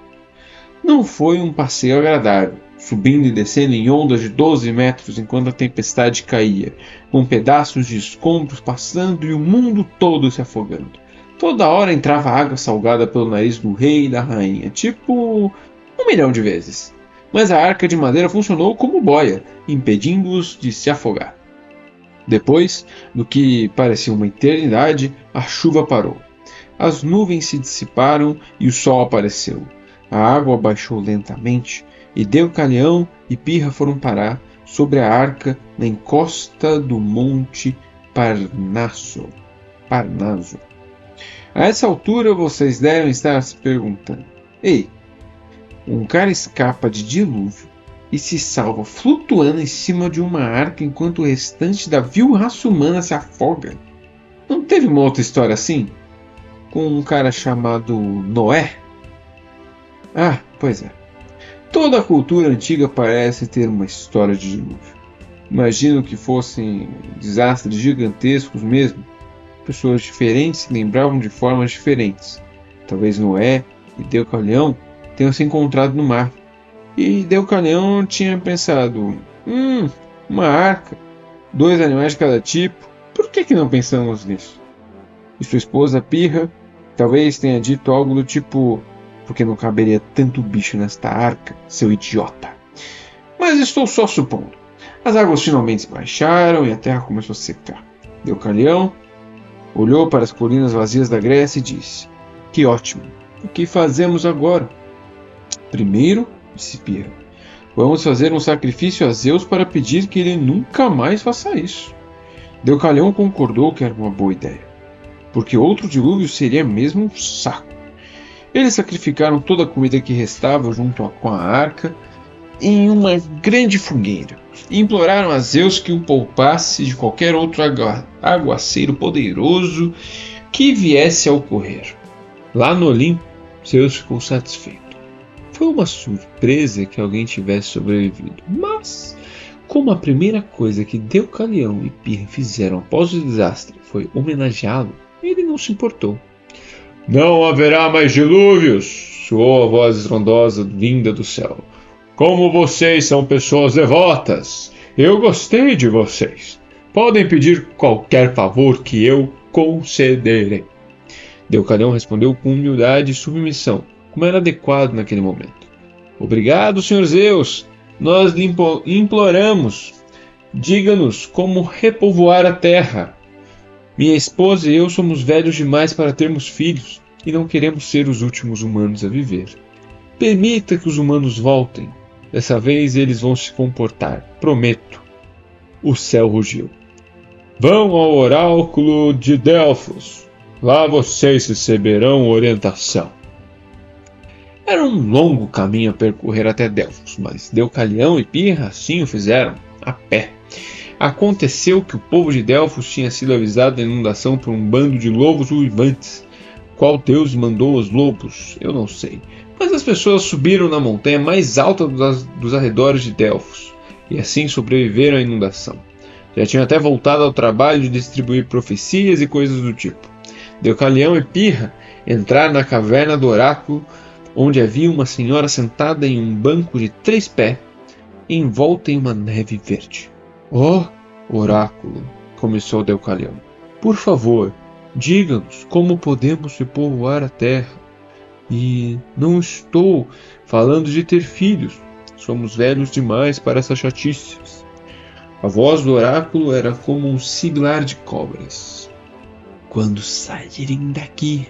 Não foi um passeio agradável, subindo e descendo em ondas de 12 metros enquanto a tempestade caía, com pedaços de escombros passando e o mundo todo se afogando. Toda hora entrava água salgada pelo nariz do rei e da rainha, tipo 1 milhão de vezes. Mas a arca de madeira funcionou como boia, impedindo-os de se afogar. Depois do que parecia uma eternidade, a chuva parou. As nuvens se dissiparam e o sol apareceu. A água baixou lentamente e Deucalião e Pirra foram parar sobre a arca na encosta do monte Parnaso. A essa altura vocês devem estar se perguntando: ei, um cara escapa de dilúvio e se salva flutuando em cima de uma arca enquanto o restante da vil raça humana se afoga? Não teve uma outra história assim? Com um cara chamado Noé? Ah, pois é. Toda a cultura antiga parece ter uma história de dilúvio. Imagino que fossem desastres gigantescos mesmo. Pessoas diferentes se lembravam de formas diferentes. Talvez Noé e Deucalião tenham se encontrado no mar. E Deucalião tinha pensado, uma arca, 2 animais de cada tipo, por que não pensamos nisso? E sua esposa Pirra talvez tenha dito algo do tipo, porque não caberia tanto bicho nesta arca, seu idiota. Mas estou só supondo. As águas finalmente se baixaram e a terra começou a secar. Deucalião olhou para as colinas vazias da Grécia e disse, que ótimo, o que fazemos agora? Primeiro, disse Pirra, vamos fazer um sacrifício a Zeus para pedir que ele nunca mais faça isso. Deucalião concordou que era uma boa ideia, porque outro dilúvio seria mesmo um saco. Eles sacrificaram toda a comida que restava junto com a arca em uma grande fogueira e imploraram a Zeus que o poupasse de qualquer outro aguaceiro poderoso que viesse a ocorrer. Lá no Olimpo, Zeus ficou satisfeito. Foi uma surpresa que alguém tivesse sobrevivido, mas como a primeira coisa que Deucalião e Pirra fizeram após o desastre foi homenageá-lo, ele não se importou. Não haverá mais dilúvios, soou a voz estrondosa vinda do céu. Como vocês são pessoas devotas, eu gostei de vocês. Podem pedir qualquer favor que eu concederei. Deucalião respondeu com humildade e submissão, como era adequado naquele momento. Obrigado, Sr. Zeus. Nós lhe imploramos. Diga-nos como repovoar a terra. Minha esposa e eu somos velhos demais para termos filhos e não queremos ser os últimos humanos a viver. Permita que os humanos voltem. Dessa vez eles vão se comportar, prometo. O céu rugiu. Vão ao oráculo de Delfos. Lá vocês receberão orientação. Era um longo caminho a percorrer até Delfos, mas Deucalião e Pirra assim o fizeram, a pé. Aconteceu que o povo de Delfos tinha sido avisado da inundação por um bando de lobos uivantes. Qual deus mandou os lobos? Eu não sei. Mas as pessoas subiram na montanha mais alta dos arredores de Delfos, e assim sobreviveram à inundação. Já tinham até voltado ao trabalho de distribuir profecias e coisas do tipo. Deucalião e Pirra entraram na caverna do oráculo, onde havia uma senhora sentada em um banco de 3 pés, envolta em uma neve verde. Oh, oráculo, começou Deucalião. Por favor, diga-nos como podemos repovoar a terra. E não estou falando de ter filhos. Somos velhos demais para essas chatices. A voz do oráculo era como um siglar de cobras. Quando saírem daqui,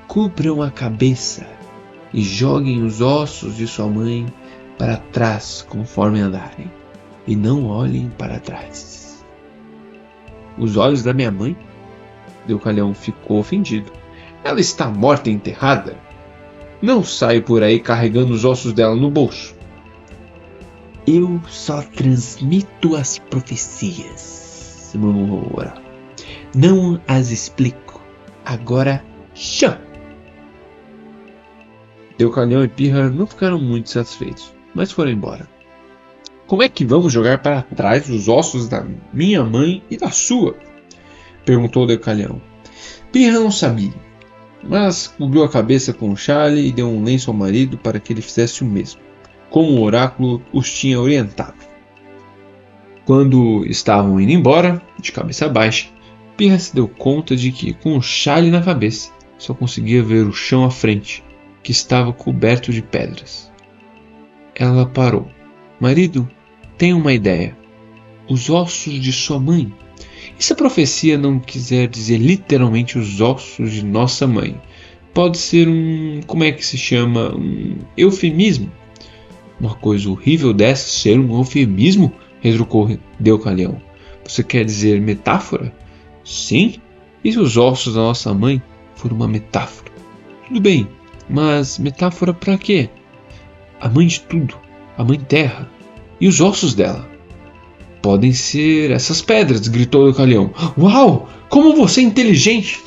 cubram a cabeça e joguem os ossos de sua mãe para trás conforme andarem. E não olhem para trás. Os olhos da minha mãe? Deucalião ficou ofendido. Ela está morta e enterrada? Não saio por aí carregando os ossos dela no bolso. Eu só transmito as profecias, murmurou o oráculo. Não as explico. Agora, chá! Deucalião e Pirra não ficaram muito satisfeitos, mas foram embora. Como é que vamos jogar para trás os ossos da minha mãe e da sua? Perguntou Deucalião. Pirra não sabia, mas cobriu a cabeça com um chale e deu um lenço ao marido para que ele fizesse o mesmo, como o oráculo os tinha orientado. Quando estavam indo embora, de cabeça baixa, Pirra se deu conta de que, com o chale na cabeça, só conseguia ver o chão à frente, que estava coberto de pedras. Ela parou. Marido, tenho uma ideia. Os ossos de sua mãe. E se a profecia não quiser dizer literalmente os ossos de nossa mãe? Pode ser como é que se chama? Um eufemismo. Uma coisa horrível dessa ser um eufemismo? Retrucou Deucalião. Você quer dizer metáfora? Sim. E se os ossos da nossa mãe forem uma metáfora? Tudo bem, mas metáfora para quê? A mãe de tudo. A mãe terra. E os ossos dela? Podem ser essas pedras, gritou Deucalião. Uau! Como você é inteligente!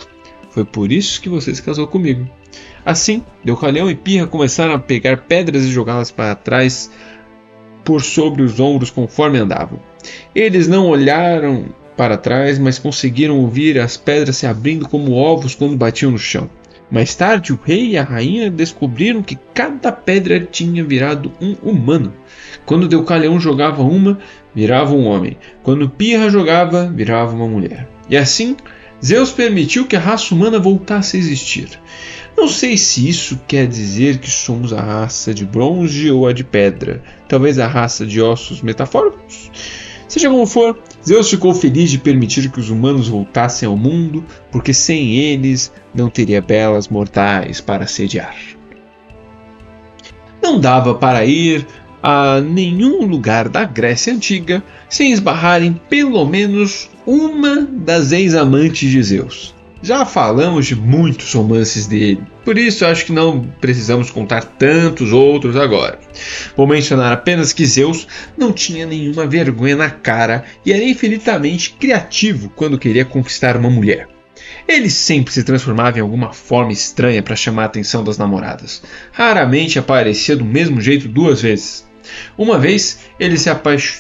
Foi por isso que você se casou comigo. Assim, Deucalião e Pirra começaram a pegar pedras e jogá-las para trás por sobre os ombros conforme andavam. Eles não olharam para trás, mas conseguiram ouvir as pedras se abrindo como ovos quando batiam no chão. Mais tarde, o rei e a rainha descobriram que cada pedra tinha virado um humano. Quando Deucalion jogava uma, virava um homem. Quando Pirra jogava, virava uma mulher. E assim, Zeus permitiu que a raça humana voltasse a existir. Não sei se isso quer dizer que somos a raça de bronze ou a de pedra. Talvez a raça de ossos metafóricos. Seja como for, Zeus ficou feliz de permitir que os humanos voltassem ao mundo, porque sem eles não teria belas mortais para assediar. Não dava para ir a nenhum lugar da Grécia Antiga sem esbarrar em pelo menos uma das ex-amantes de Zeus. Já falamos de muitos romances dele, por isso acho que não precisamos contar tantos outros agora. Vou mencionar apenas que Zeus não tinha nenhuma vergonha na cara e era infinitamente criativo quando queria conquistar uma mulher. Ele sempre se transformava em alguma forma estranha para chamar a atenção das namoradas. Raramente aparecia do mesmo jeito duas vezes. Uma vez, ele se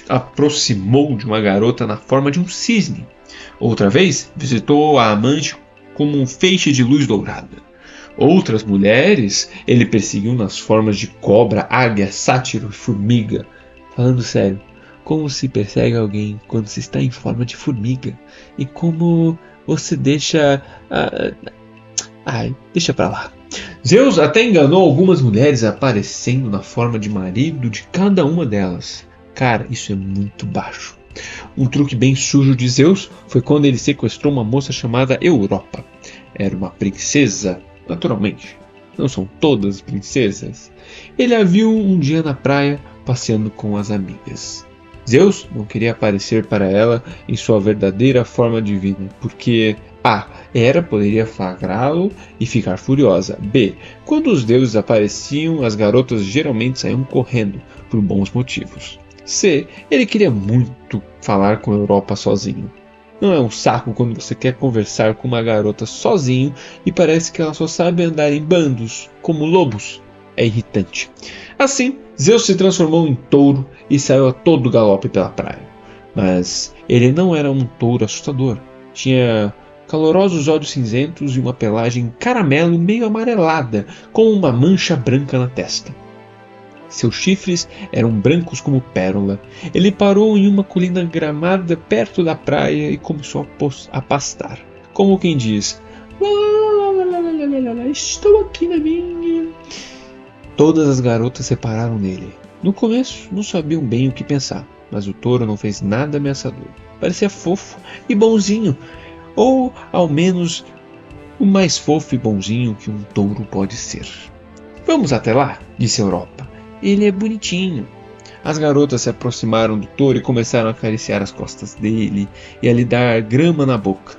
aproximou de uma garota na forma de um cisne. Outra vez, visitou a amante como um feixe de luz dourada. Outras mulheres, ele perseguiu nas formas de cobra, águia, sátiro e formiga. Falando sério, como se persegue alguém quando se está em forma de formiga? E como você deixa... deixa pra lá. Zeus até enganou algumas mulheres aparecendo na forma de marido de cada uma delas. Cara, isso é muito baixo. Um truque bem sujo de Zeus foi quando ele sequestrou uma moça chamada Europa. Era uma princesa, naturalmente. Não são todas princesas. Ele a viu um dia na praia passeando com as amigas. Zeus não queria aparecer para ela em sua verdadeira forma divina, porque A. Hera poderia flagrá-lo e ficar furiosa. B. Quando os deuses apareciam, as garotas geralmente saíam correndo, por bons motivos. C. Ele queria muito falar com Europa sozinho. Não é um saco quando você quer conversar com uma garota sozinho e parece que ela só sabe andar em bandos, como lobos? É irritante. Assim, Zeus se transformou em touro e saiu a todo galope pela praia. Mas ele não era um touro assustador. Tinha calorosos olhos cinzentos e uma pelagem caramelo meio amarelada, com uma mancha branca na testa. Seus chifres eram brancos como pérola. Ele parou em uma colina gramada perto da praia e começou a pastar, como quem diz: estou aqui na minha. Todas as garotas repararam nele. No começo não sabiam bem o que pensar, mas o touro não fez nada ameaçador. Parecia fofo e bonzinho, ou ao menos o mais fofo e bonzinho que um touro pode ser. Vamos até lá, disse Europa. Ele é bonitinho. As garotas se aproximaram do touro e começaram a acariciar as costas dele e a lhe dar grama na boca.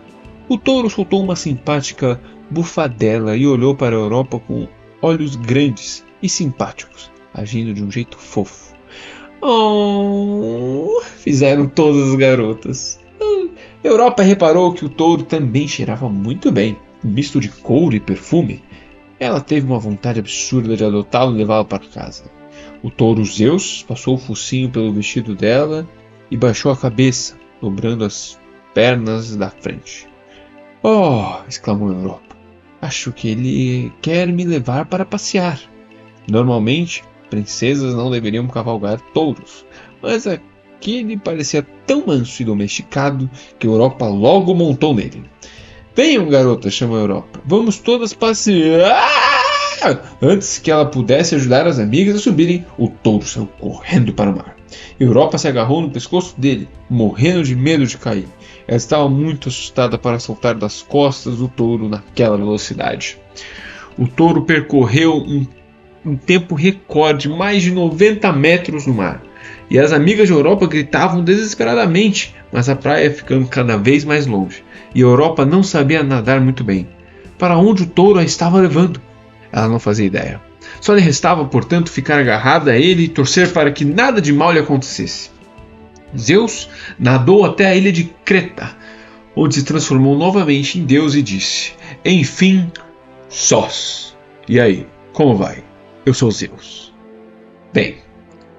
O touro soltou uma simpática bufadela e olhou para a Europa com olhos grandes e simpáticos, agindo de um jeito fofo. Oh! Fizeram todas as garotas. Europa reparou que o touro também cheirava muito bem, um misto de couro e perfume. Ela teve uma vontade absurda de adotá-lo e levá-lo para casa. O touro Zeus passou o focinho pelo vestido dela e baixou a cabeça, dobrando as pernas da frente. Oh! Exclamou Europa. Acho que ele quer me levar para passear. Normalmente, princesas não deveriam cavalgar touros, mas aquele parecia tão manso e domesticado que Europa logo montou nele. Venham, garota, chamou Europa. Vamos todas passear. Antes que ela pudesse ajudar as amigas a subirem, o touro saiu correndo para o mar. Europa se agarrou no pescoço dele, morrendo de medo de cair. Ela estava muito assustada para saltar das costas do touro naquela velocidade. O touro percorreu um tempo recorde, mais de 90 metros no mar. E as amigas de Europa gritavam desesperadamente, mas a praia ia ficando cada vez mais longe. E Europa não sabia nadar muito bem. Para onde o touro a estava levando? Ela não fazia ideia. Só lhe restava, portanto, ficar agarrada a ele e torcer para que nada de mal lhe acontecesse. Zeus nadou até a ilha de Creta, onde se transformou novamente em Deus e disse: enfim, sós. E aí, como vai? Eu sou Zeus. Bem,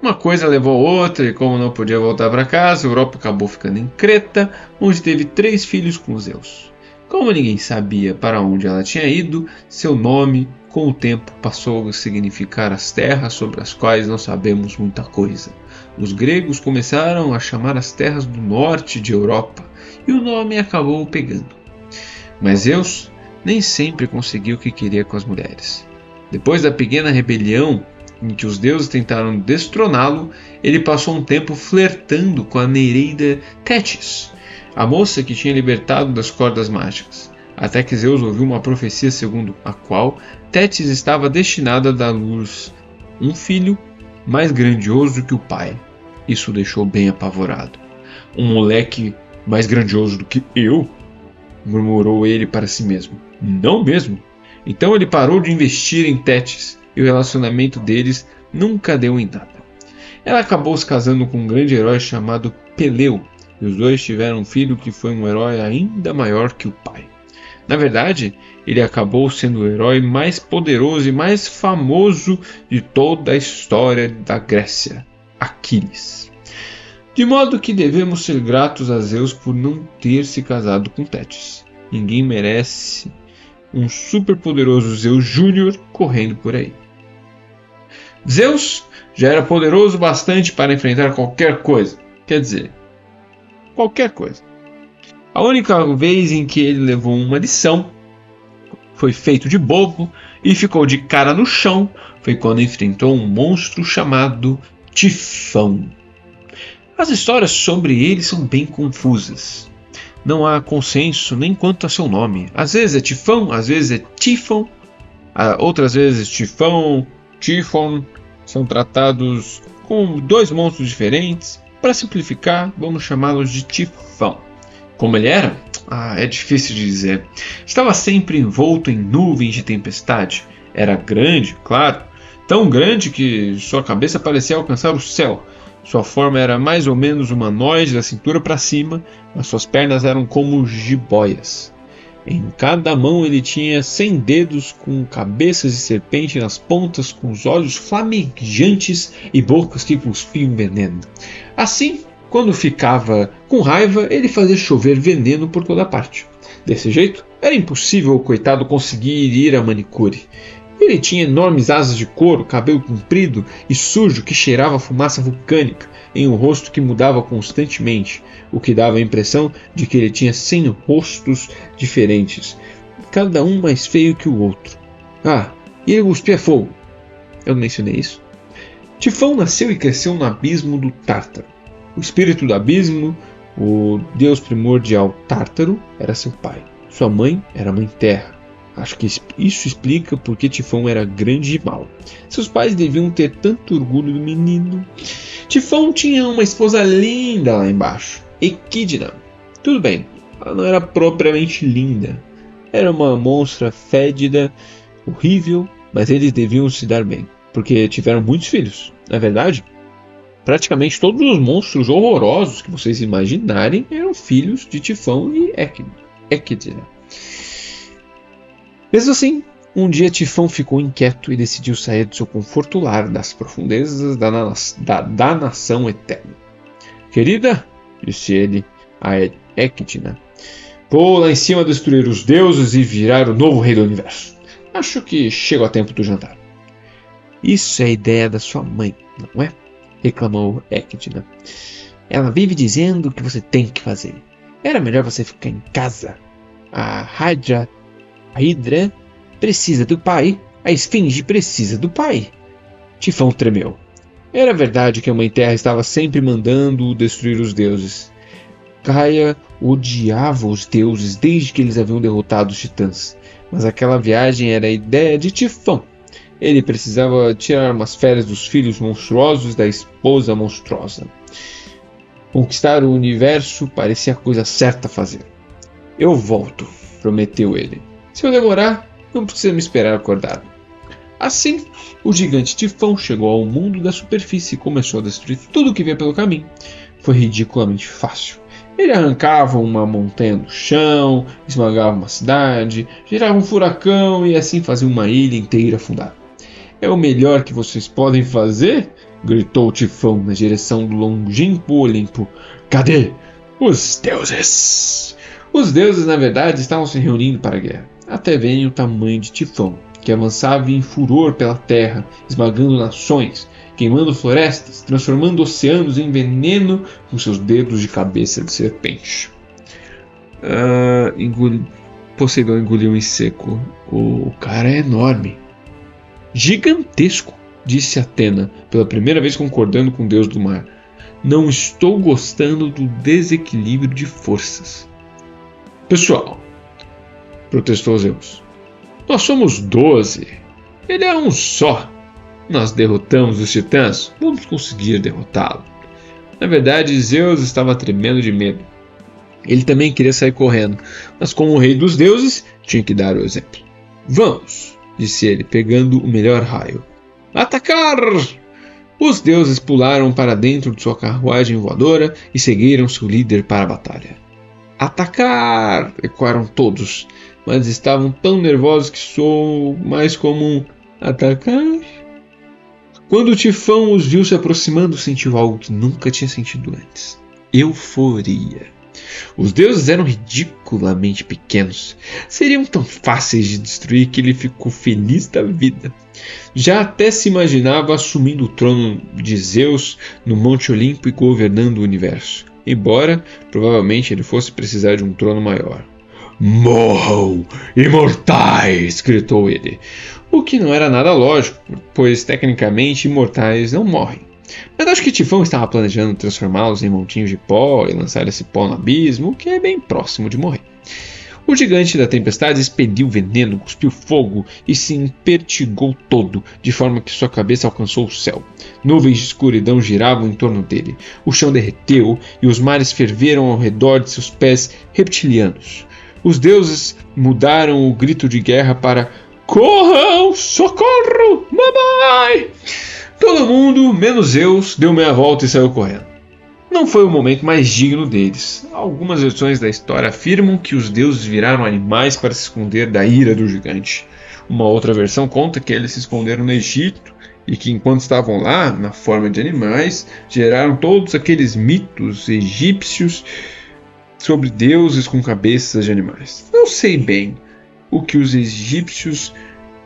uma coisa levou a outra e como não podia voltar para casa, Europa acabou ficando em Creta, onde teve 3 filhos com Zeus. Como ninguém sabia para onde ela tinha ido, seu nome, com o tempo, passou a significar as terras sobre as quais não sabemos muita coisa. Os gregos começaram a chamar as terras do norte de Europa, e o nome acabou pegando. Mas Zeus nem sempre conseguiu o que queria com as mulheres. Depois da pequena rebelião em que os deuses tentaram destroná-lo, ele passou um tempo flertando com a Nereida Tétis, a moça que tinha libertado das cordas mágicas, até que Zeus ouviu uma profecia segundo a qual Tétis estava destinada a dar à luz um filho mais grandioso que o pai. Isso o deixou bem apavorado. Um moleque mais grandioso do que eu? Murmurou ele para si mesmo. Não mesmo? Então ele parou de investir em Tétis e o relacionamento deles nunca deu em nada. Ela acabou se casando com um grande herói chamado Peleu, e os dois tiveram um filho que foi um herói ainda maior que o pai. Na verdade, ele acabou sendo o herói mais poderoso e mais famoso de toda a história da Grécia, Aquiles. De modo que devemos ser gratos a Zeus por não ter se casado com Tétis. Ninguém merece um superpoderoso Zeus Júnior correndo por aí. Zeus já era poderoso bastante para enfrentar qualquer coisa. Quer dizer, qualquer coisa. A única vez em que ele levou uma lição, foi feito de bobo e ficou de cara no chão, foi quando enfrentou um monstro chamado Tifão. As histórias sobre ele são bem confusas. Não há consenso nem quanto a seu nome. Às vezes é Tifão, às vezes é Tifon, outras vezes Tifão, Tifon. São tratados como dois monstros diferentes. Para simplificar, vamos chamá-los de Tifão. Como ele era? É difícil de dizer. Estava sempre envolto em nuvens de tempestade. Era grande, claro, tão grande que sua cabeça parecia alcançar o céu. Sua forma era mais ou menos humanoide da cintura para cima, mas suas pernas eram como jiboias. Em cada mão ele tinha 100 dedos com cabeças de serpente nas pontas, com os olhos flamejantes e bocas que cuspiam veneno. Assim, quando ficava com raiva, ele fazia chover veneno por toda parte. Desse jeito, era impossível o coitado conseguir ir à manicure. Ele tinha enormes asas de couro, cabelo comprido e sujo que cheirava fumaça vulcânica, em um rosto que mudava constantemente, o que dava a impressão de que ele tinha 100 rostos diferentes, cada um mais feio que o outro. E ele cuspia fogo. Eu não mencionei isso? Tifão nasceu e cresceu no abismo do Tártaro. O espírito do abismo, o deus primordial Tártaro, era seu pai. Sua mãe era a Mãe Terra. Acho que isso explica porque Tifão era grande e mau. Seus pais deviam ter tanto orgulho do menino. Tifão tinha uma esposa linda lá embaixo, Equidna. Tudo bem, ela não era propriamente linda. Era uma monstra fédida, horrível, mas eles deviam se dar bem, porque tiveram muitos filhos. Na verdade, praticamente todos os monstros horrorosos que vocês imaginarem eram filhos de Tifão e Equidna. Mesmo assim, um dia Tifão ficou inquieto e decidiu sair do seu conforto lar das profundezas da nação eterna. Querida, disse ele a Equidna, vou lá em cima destruir os deuses e virar o novo rei do universo. Acho que chegou a tempo do jantar. Isso é a ideia da sua mãe, não é? Reclamou Equidna. Ela vive dizendo o que você tem que fazer. Era melhor você ficar em casa. A Hydra precisa do pai, a Esfinge precisa do pai. Tifão tremeu. Era verdade que a Mãe Terra estava sempre mandando destruir os deuses. Gaia odiava os deuses desde que eles haviam derrotado os titãs. Mas aquela viagem era a ideia de Tifão. Ele precisava tirar umas férias dos filhos monstruosos da esposa monstruosa. Conquistar o universo parecia a coisa certa a fazer. Eu volto, prometeu ele. Se eu demorar, não precisa me esperar acordado. Assim, o gigante Tifão chegou ao mundo da superfície e começou a destruir tudo que via pelo caminho. Foi ridiculamente fácil. Ele arrancava uma montanha do chão, esmagava uma cidade, gerava um furacão e assim fazia uma ilha inteira afundar. É o melhor que vocês podem fazer? Gritou Tifão na direção do longínquo Olimpo. Cadê os deuses? Os deuses, na verdade, estavam se reunindo para a guerra, até verem o tamanho de Tifão, que avançava em furor pela terra, esmagando nações, queimando florestas, transformando oceanos em veneno com seus dedos de cabeça de serpente. Poseidon engoliu em seco. O cara é enorme. Gigantesco, disse Atena, pela primeira vez concordando com o deus do mar. Não estou gostando do desequilíbrio de forças. Pessoal, protestou Zeus, nós somos 12. Ele é um só. Nós derrotamos os titãs, vamos conseguir derrotá-lo. Na verdade, Zeus estava tremendo de medo. Ele também queria sair correndo, mas como o rei dos deuses, tinha que dar o exemplo. Vamos, disse ele, pegando o melhor raio. Atacar! Os deuses pularam para dentro de sua carruagem voadora e seguiram seu líder para a batalha. Atacar! Ecoaram todos, mas estavam tão nervosos que soou mais como um atacar. Quando Tifão os viu se aproximando, sentiu algo que nunca tinha sentido antes. Euforia. Os deuses eram ridiculamente pequenos. Seriam tão fáceis de destruir que ele ficou feliz da vida. Já até se imaginava assumindo o trono de Zeus no Monte Olimpo e governando o universo. Embora, provavelmente, ele fosse precisar de um trono maior. Morram, imortais! Gritou ele. O que não era nada lógico, pois tecnicamente imortais não morrem. Mas acho que Tifão estava planejando transformá-los em montinhos de pó e lançar esse pó no abismo, o que é bem próximo de morrer. O gigante da tempestade expeliu veneno, cuspiu fogo e se empertigou todo, de forma que sua cabeça alcançou o céu. Nuvens de escuridão giravam em torno dele, o chão derreteu e os mares ferveram ao redor de seus pés reptilianos. Os deuses mudaram o grito de guerra para corram, socorro, mamãe! Todo mundo, menos Zeus, deu meia volta e saiu correndo. Não foi o momento mais digno deles. Algumas versões da história afirmam que os deuses viraram animais para se esconder da ira do gigante. Uma outra versão conta que eles se esconderam no Egito e que enquanto estavam lá, na forma de animais, geraram todos aqueles mitos egípcios sobre deuses com cabeças de animais. Não sei bem o que os egípcios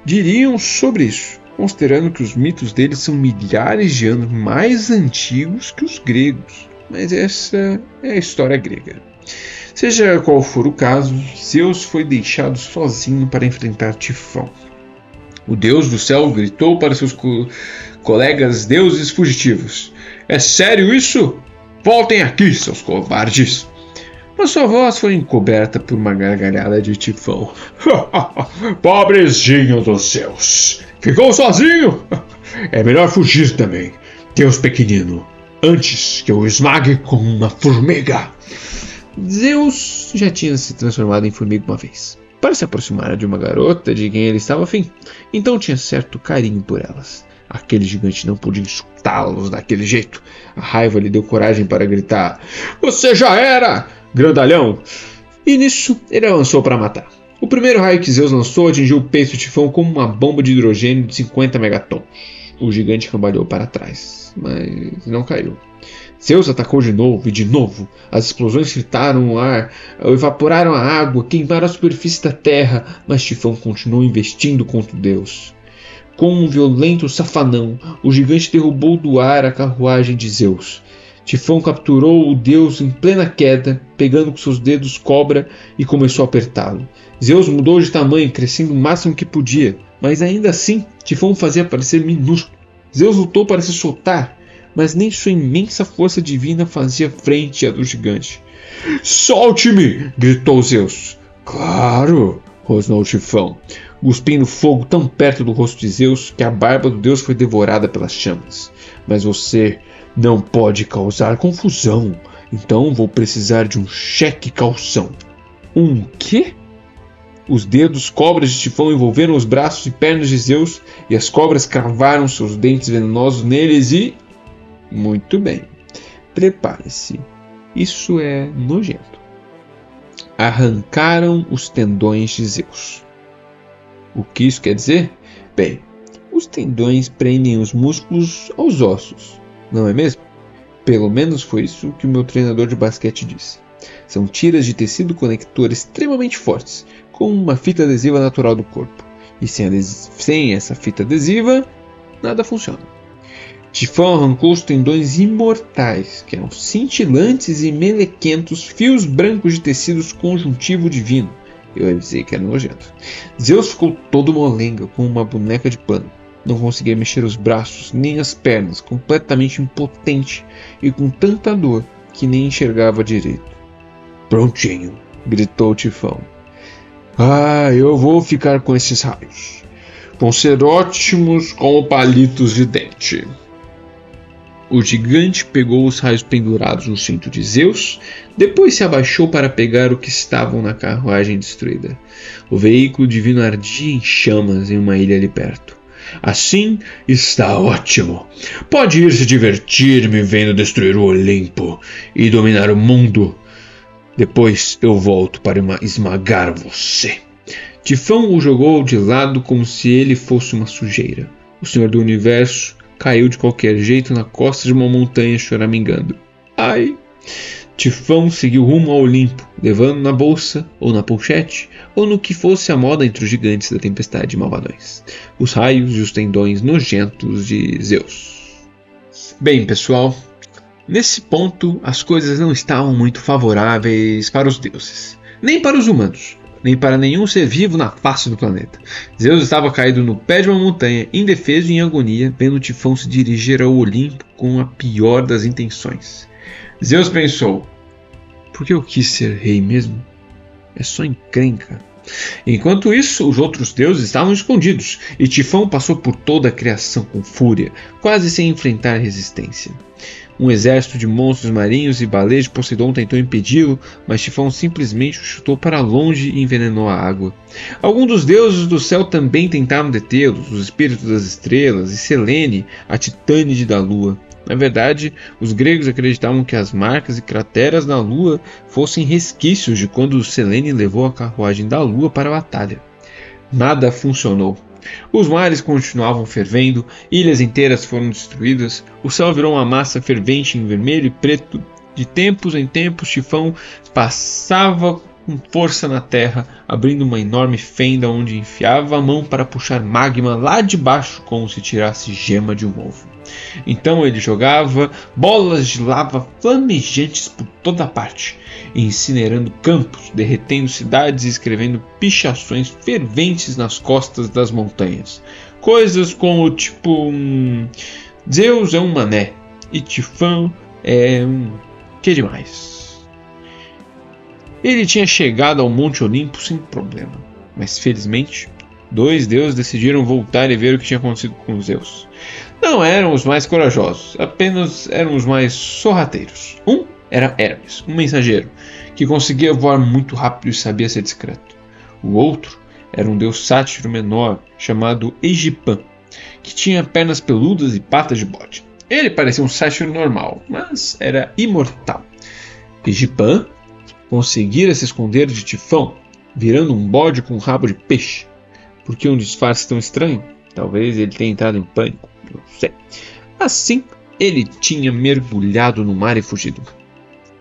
diriam sobre isso, considerando que os mitos deles são milhares de anos mais antigos que os gregos. Mas essa é a história grega. Seja qual for o caso, Zeus foi deixado sozinho para enfrentar Tifão. O deus do céu gritou para seus colegas deuses fugitivos: é sério isso? Voltem aqui, seus covardes! Mas sua voz foi encoberta por uma gargalhada de Tifão. Pobrezinho dos céus! Ficou sozinho? É melhor fugir também, Deus pequenino, antes que eu esmague como uma formiga. Zeus já tinha se transformado em formiga uma vez, para se aproximar de uma garota de quem ele estava afim, então tinha certo carinho por elas. Aquele gigante não podia insultá-los daquele jeito. A raiva lhe deu coragem para gritar: você já era, grandalhão! E nisso ele avançou para matar. O primeiro raio que Zeus lançou atingiu o peito de Tifão como uma bomba de hidrogênio de 50 megatons. O gigante cambaleou para trás, mas não caiu. Zeus atacou de novo e de novo. As explosões fritaram o ar, evaporaram a água, queimaram a superfície da terra, mas Tifão continuou investindo contra Deus. Com um violento safanão, o gigante derrubou do ar a carruagem de Zeus. Tifão capturou o deus em plena queda, pegando com seus dedos cobra e começou a apertá-lo. Zeus mudou de tamanho, crescendo o máximo que podia, mas ainda assim Tifão fazia parecer minúsculo. Zeus lutou para se soltar, mas nem sua imensa força divina fazia frente à do gigante. Solte-me! Gritou Zeus. Claro! Rosnou Tifão, cuspindo fogo tão perto do rosto de Zeus que a barba do deus foi devorada pelas chamas. Mas você não pode causar confusão, então vou precisar de um cheque calção. Um quê? Os dedos cobras de Tifão envolveram os braços e pernas de Zeus e as cobras cravaram seus dentes venenosos neles e... Muito bem, prepare-se, isso é nojento. Arrancaram os tendões de Zeus. O que isso quer dizer? Bem, os tendões prendem os músculos aos ossos, não é mesmo? Pelo menos foi isso que o meu treinador de basquete disse. São tiras de tecido conector extremamente fortes, com uma fita adesiva natural do corpo. E sem essa fita adesiva, nada funciona. Tifão arrancou os tendões imortais, que eram cintilantes e melequentos fios brancos de tecidos conjuntivo divino. Eu avisei que era nojento. Zeus ficou todo molenga, como uma boneca de pano. Não conseguia mexer os braços nem as pernas, completamente impotente e com tanta dor que nem enxergava direito. Prontinho, gritou Tifão. Eu vou ficar com esses raios. Vão ser ótimos como palitos de dente. O gigante pegou os raios pendurados no cinto de Zeus, depois se abaixou para pegar o que estavam na carruagem destruída. O veículo divino ardia em chamas em uma ilha ali perto. Assim está ótimo. Pode ir se divertir me vendo destruir o Olimpo e dominar o mundo. Depois eu volto para esmagar você. Tifão o jogou de lado como se ele fosse uma sujeira. O Senhor do Universo caiu de qualquer jeito na costa de uma montanha choramingando. Ai! Tifão seguiu rumo ao Olimpo, levando na bolsa, ou na pochete, ou no que fosse a moda entre os gigantes da tempestade e malvadões, os raios e os tendões nojentos de Zeus. Bem, pessoal, nesse ponto as coisas não estavam muito favoráveis para os deuses, nem para os humanos, nem para nenhum ser vivo na face do planeta. Zeus estava caído no pé de uma montanha, indefeso e em agonia, vendo Tifão se dirigir ao Olimpo com a pior das intenções. Zeus pensou: por que eu quis ser rei mesmo? É só encrenca. Enquanto isso, os outros deuses estavam escondidos, e Tifão passou por toda a criação com fúria, quase sem enfrentar resistência. Um exército de monstros marinhos e baleias de Poseidon tentou impedi-lo, mas Tifão simplesmente o chutou para longe e envenenou a água. Alguns dos deuses do céu também tentaram detê-los, os espíritos das estrelas e Selene, a titânide da lua. Na verdade, os gregos acreditavam que as marcas e crateras na lua fossem resquícios de quando Selene levou a carruagem da lua para a batalha. Nada funcionou. Os mares continuavam fervendo, ilhas inteiras foram destruídas, o céu virou uma massa fervente em vermelho e preto. De tempos em tempos, Tifão passava com força na terra, abrindo uma enorme fenda onde enfiava a mão para puxar magma lá de baixo, como se tirasse gema de um ovo. Então ele jogava bolas de lava flamejantes por toda parte, incinerando campos, derretendo cidades e escrevendo pichações ferventes nas costas das montanhas. Coisas como tipo: Zeus é um mané e Tifão é que demais. Ele tinha chegado ao Monte Olimpo sem problema, mas felizmente dois deuses decidiram voltar e ver o que tinha acontecido com Zeus. Não eram os mais corajosos, apenas eram os mais sorrateiros. Um era Hermes, um mensageiro, que conseguia voar muito rápido e sabia ser discreto. O outro era um deus sátiro menor, chamado Egipan, que tinha pernas peludas e patas de bode. Ele parecia um sátiro normal, mas era imortal. Egipan conseguira se esconder de Tifão, virando um bode com um rabo de peixe. Por que um disfarce tão estranho? Talvez ele tenha entrado em pânico, não sei. Assim, ele tinha mergulhado no mar e fugido.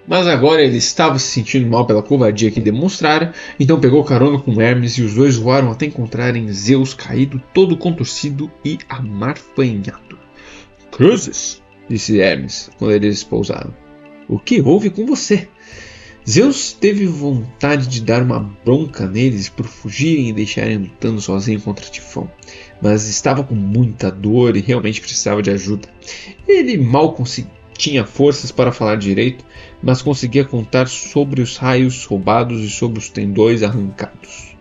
Mas agora ele estava se sentindo mal pela covardia que demonstrara, então pegou carona com Hermes e os dois voaram até encontrarem Zeus caído, todo contorcido e amarfanhado. Cruzes, disse Hermes quando eles pousaram. O que houve com você? Zeus teve vontade de dar uma bronca neles por fugirem e deixarem lutando sozinho contra Tifão, mas estava com muita dor e realmente precisava de ajuda. Ele mal tinha forças para falar direito, mas conseguia contar sobre os raios roubados e sobre os tendões arrancados.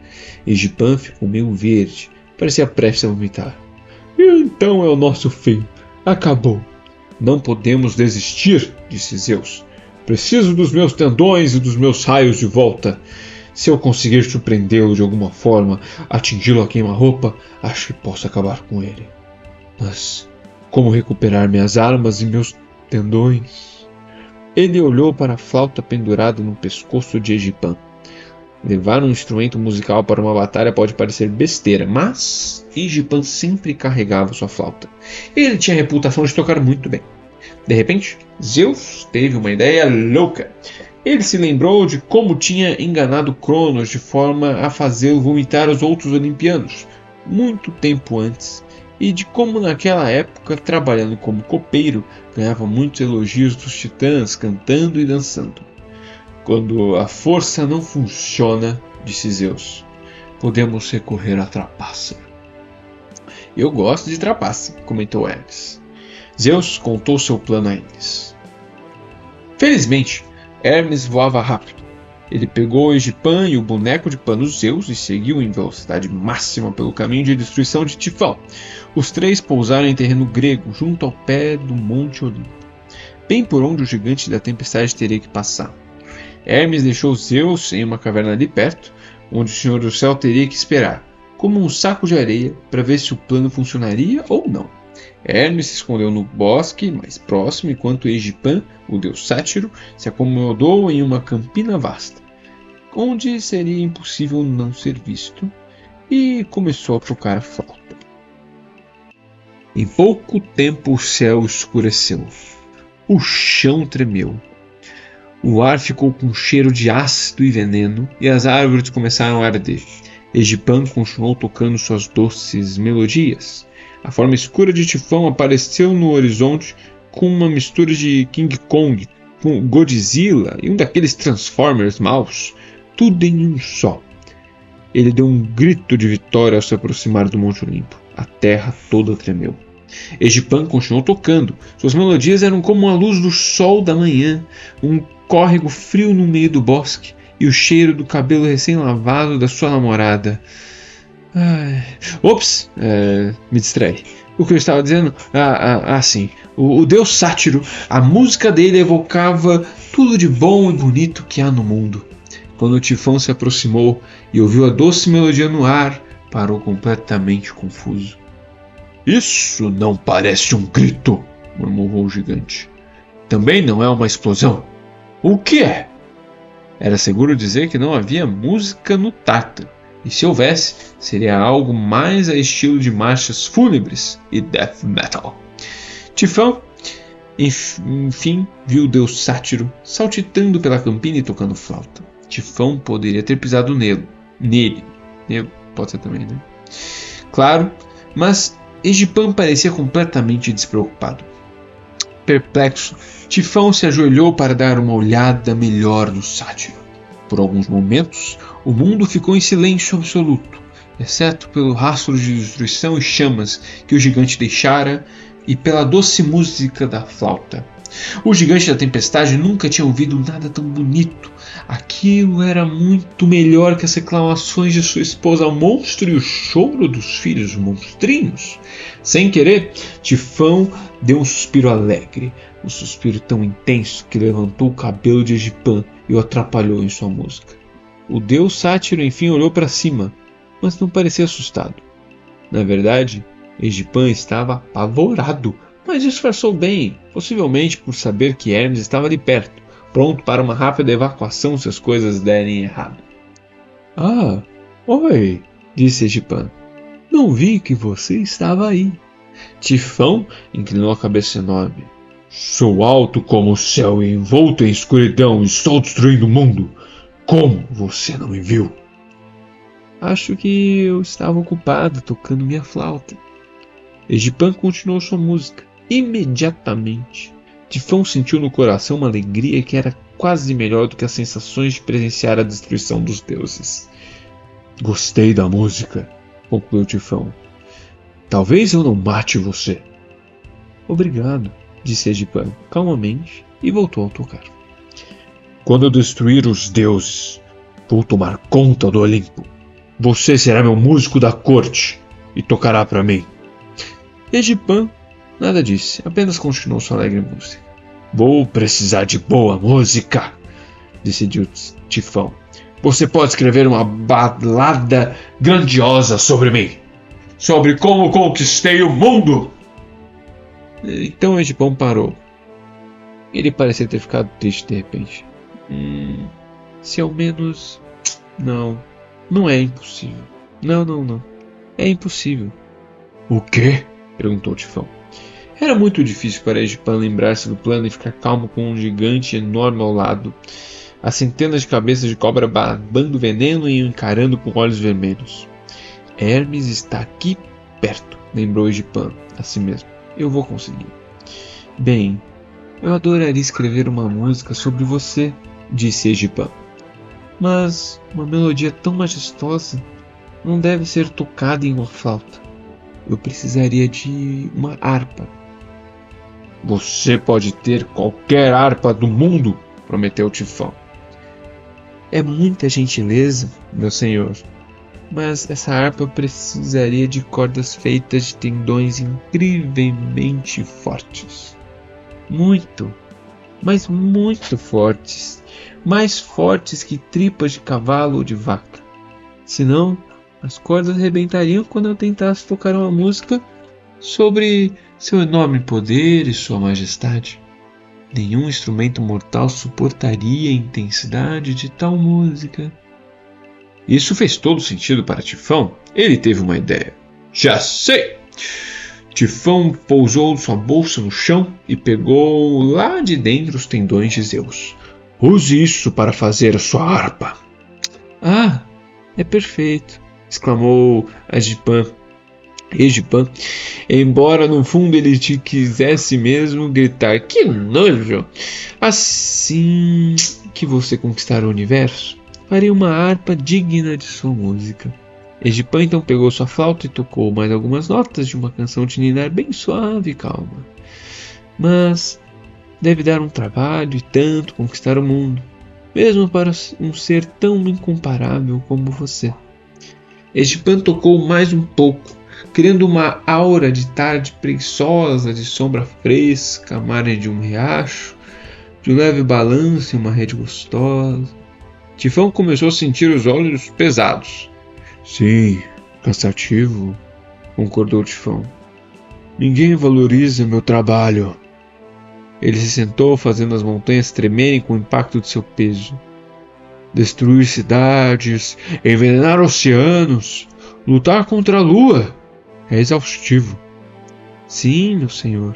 Egipan ficou meio verde, parecia prestes a vomitar. Então é o nosso fim. Acabou. Não podemos desistir, disse Zeus. Preciso dos meus tendões e dos meus raios de volta. Se eu conseguir surpreendê-lo de alguma forma, atingi-lo a queima-roupa, acho que posso acabar com ele. Mas como recuperar minhas armas e meus tendões? Ele olhou para a flauta pendurada no pescoço de Egipan. Levar um instrumento musical para uma batalha pode parecer besteira, mas Egipan sempre carregava sua flauta. Ele tinha a reputação de tocar muito bem. De repente, Zeus teve uma ideia louca. Ele se lembrou de como tinha enganado Cronos de forma a fazê-lo vomitar os outros olimpianos, muito tempo antes, e de como naquela época, trabalhando como copeiro, ganhava muitos elogios dos titãs, cantando e dançando. Quando a força não funciona, disse Zeus, podemos recorrer à trapaça. Eu gosto de trapaça, comentou Hermes. Zeus contou seu plano a eles. Felizmente, Hermes voava rápido. Ele pegou Egipan e o boneco de pano Zeus e seguiu em velocidade máxima pelo caminho de destruição de Tifão. Os três pousaram em terreno grego, junto ao pé do Monte Olimpo, bem por onde o gigante da tempestade teria que passar. Hermes deixou Zeus em uma caverna ali perto, onde o Senhor do Céu teria que esperar, como um saco de areia, para ver se o plano funcionaria ou não. Hermes se escondeu no bosque mais próximo, enquanto Egipan, o deus sátiro, se acomodou em uma campina vasta, onde seria impossível não ser visto, e começou a tocar a flauta. Em pouco tempo o céu escureceu. O chão tremeu. O ar ficou com cheiro de ácido e veneno, e as árvores começaram a arder. Egipan continuou tocando suas doces melodias. A forma escura de Tifão apareceu no horizonte com uma mistura de King Kong, com Godzilla e um daqueles Transformers maus, tudo em um só. Ele deu um grito de vitória ao se aproximar do Monte Olimpo. A terra toda tremeu. Egipan continuou tocando. Suas melodias eram como a luz do sol da manhã, um córrego frio no meio do bosque e o cheiro do cabelo recém-lavado da sua namorada. Ops, me distraí. O que eu estava dizendo? Sim. O deus sátiro, a música dele evocava tudo de bom e bonito que há no mundo. Quando o Tifão se aproximou e ouviu a doce melodia no ar, parou completamente confuso. Isso não parece um grito, murmurou o gigante. Também não é uma explosão. O que é? Era seguro dizer que não havia música no Tártaro. E se houvesse, seria algo mais a estilo de marchas fúnebres e death metal. Tifão, enfim, viu o deus sátiro saltitando pela campina e tocando flauta. Tifão poderia ter pisado nele. Pode ser também, né? Claro, mas Egipan parecia completamente despreocupado. Perplexo, Tifão se ajoelhou para dar uma olhada melhor no sátiro. Por alguns momentos, o mundo ficou em silêncio absoluto, exceto pelo rastro de destruição e chamas que o gigante deixara e pela doce música da flauta. O gigante da tempestade nunca tinha ouvido nada tão bonito. Aquilo era muito melhor que as reclamações de sua esposa monstro e o choro dos filhos monstrinhos. Sem querer, Tifão deu um suspiro alegre, um suspiro tão intenso que levantou o cabelo de Egipan e o atrapalhou em sua música. O deus sátiro enfim olhou para cima, mas não parecia assustado. Na verdade, Egipan estava apavorado, mas disfarçou bem, possivelmente por saber que Hermes estava ali perto, pronto para uma rápida evacuação se as coisas derem errado. Oi, disse Egipan. Não vi que você estava aí. Tifão inclinou a cabeça enorme. Sou alto como o céu e envolto em escuridão e estou destruindo o mundo. Como você não me viu? Acho que eu estava ocupado tocando minha flauta. Egipan continuou sua música. Imediatamente, Tifão sentiu no coração uma alegria que era quase melhor do que as sensações de presenciar a destruição dos deuses. Gostei da música, concluiu Tifão. Talvez eu não mate você. Obrigado, disse Egipan calmamente e voltou a tocar. Quando eu destruir os deuses, vou tomar conta do Olimpo. Você será meu músico da corte e tocará para mim. Egipan nada disse, apenas continuou sua alegre música. Vou precisar de boa música, decidiu Tifão. Você pode escrever uma balada grandiosa sobre mim. Sobre como conquistei o mundo. Então Egipan parou. Ele parecia ter ficado triste de repente. Se ao menos... Não é impossível. Não. É impossível. O quê? Perguntou Tifão. Era muito difícil para Egipan lembrar-se do plano e ficar calmo com um gigante enorme ao lado. as centenas de cabeças de cobra babando veneno e o encarando com olhos vermelhos. Hermes está aqui perto, lembrou Egipan a si mesmo. Eu vou conseguir. Bem, eu adoraria escrever uma música sobre você, disse Egipan. Mas uma melodia tão majestosa não deve ser tocada em uma flauta. Eu precisaria de uma harpa. Você pode ter qualquer harpa do mundo, prometeu Tifão. É muita gentileza, meu senhor, mas essa harpa precisaria de cordas feitas de tendões incrivelmente fortes. Muito, mas muito fortes. Mais fortes que tripas de cavalo ou de vaca. Senão, as cordas arrebentariam quando eu tentasse tocar uma música sobre seu enorme poder e sua majestade. Nenhum instrumento mortal suportaria a intensidade de tal música. Isso fez todo sentido para Tifão. Ele teve uma ideia. Já sei! Tifão pousou sua bolsa no chão e pegou lá de dentro os tendões de Zeus. Use isso para fazer a sua harpa. Ah, é perfeito! Exclamou Egipan, embora no fundo ele te quisesse mesmo gritar: que nojo! Assim que você conquistar o universo, farei uma harpa digna de sua música. Egipan então pegou sua flauta e tocou mais algumas notas de uma canção de ninar bem suave e calma. Mas deve dar um trabalho e tanto conquistar o mundo, mesmo para um ser tão incomparável como você. Egipan tocou mais um pouco, criando uma aura de tarde preguiçosa, de sombra fresca, à margem de um riacho, de um leve balanço em uma rede gostosa. Tifão começou a sentir os olhos pesados. Sim, cansativo, concordou Tifão. Ninguém valoriza meu trabalho. Ele se sentou, fazendo as montanhas tremerem com o impacto de seu peso. Destruir cidades, envenenar oceanos, lutar contra a lua. É exaustivo. Sim, meu senhor.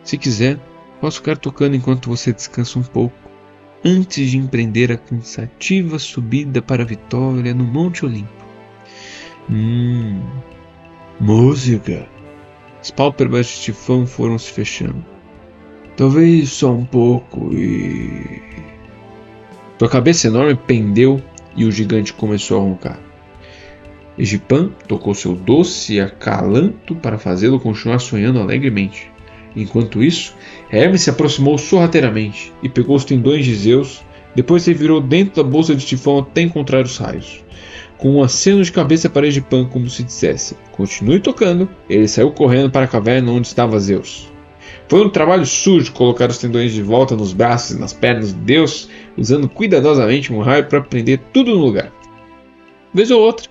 Se quiser, posso ficar tocando enquanto você descansa um pouco, antes de empreender a cansativa subida para a vitória no Monte Olimpo. Música. As pálpebras de Tifão foram se fechando. Talvez só um pouco e... Sua cabeça enorme pendeu e o gigante começou a roncar. Egipan tocou seu doce acalanto para fazê-lo continuar sonhando alegremente. Enquanto isso, Hermes se aproximou sorrateiramente e pegou os tendões de Zeus, depois se virou dentro da bolsa de Tifão até encontrar os raios. Com um aceno de cabeça para Egipan, como se dissesse: continue tocando, ele saiu correndo para a caverna onde estava Zeus. Foi um trabalho sujo colocar os tendões de volta nos braços e nas pernas de Deus, usando cuidadosamente um raio para prender tudo no lugar. Vez ou outra,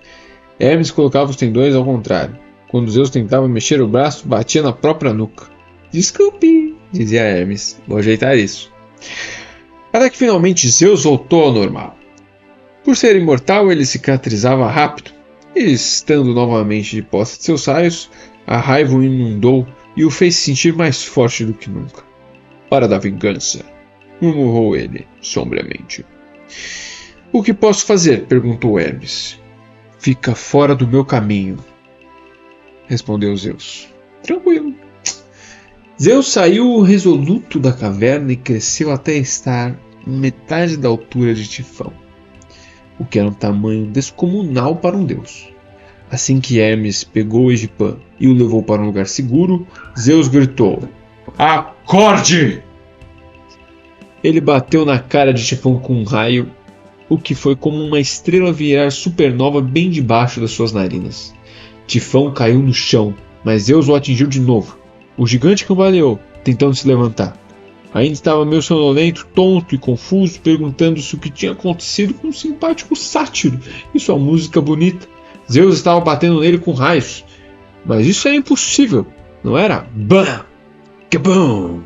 Hermes colocava os tendões ao contrário. Quando Zeus tentava mexer o braço, batia na própria nuca. Desculpe, dizia Hermes, vou ajeitar isso. Até que finalmente Zeus voltou ao normal. Por ser imortal, ele cicatrizava rápido, e estando novamente de posse de seus raios, a raiva o inundou e o fez sentir mais forte do que nunca. Hora da vingança, murmurou ele, sombriamente. O que posso fazer? Perguntou Hermes. Fica fora do meu caminho, respondeu Zeus. Tranquilo. Zeus saiu resoluto da caverna e cresceu até estar metade da altura de Tifão, o que era um tamanho descomunal para um deus. Assim que Hermes pegou Egipan e o levou para um lugar seguro, Zeus gritou: Acorde! Ele bateu na cara de Tifão com um raio, o que foi como uma estrela virar supernova bem debaixo das suas narinas. Tifão caiu no chão, mas Zeus o atingiu de novo. O gigante cambaleou, tentando se levantar. Ainda estava meio sonolento, tonto e confuso, perguntando-se o que tinha acontecido com um simpático sátiro e sua música bonita. Zeus estava batendo nele com raios. Mas isso era impossível, não era? Bam! Kabum!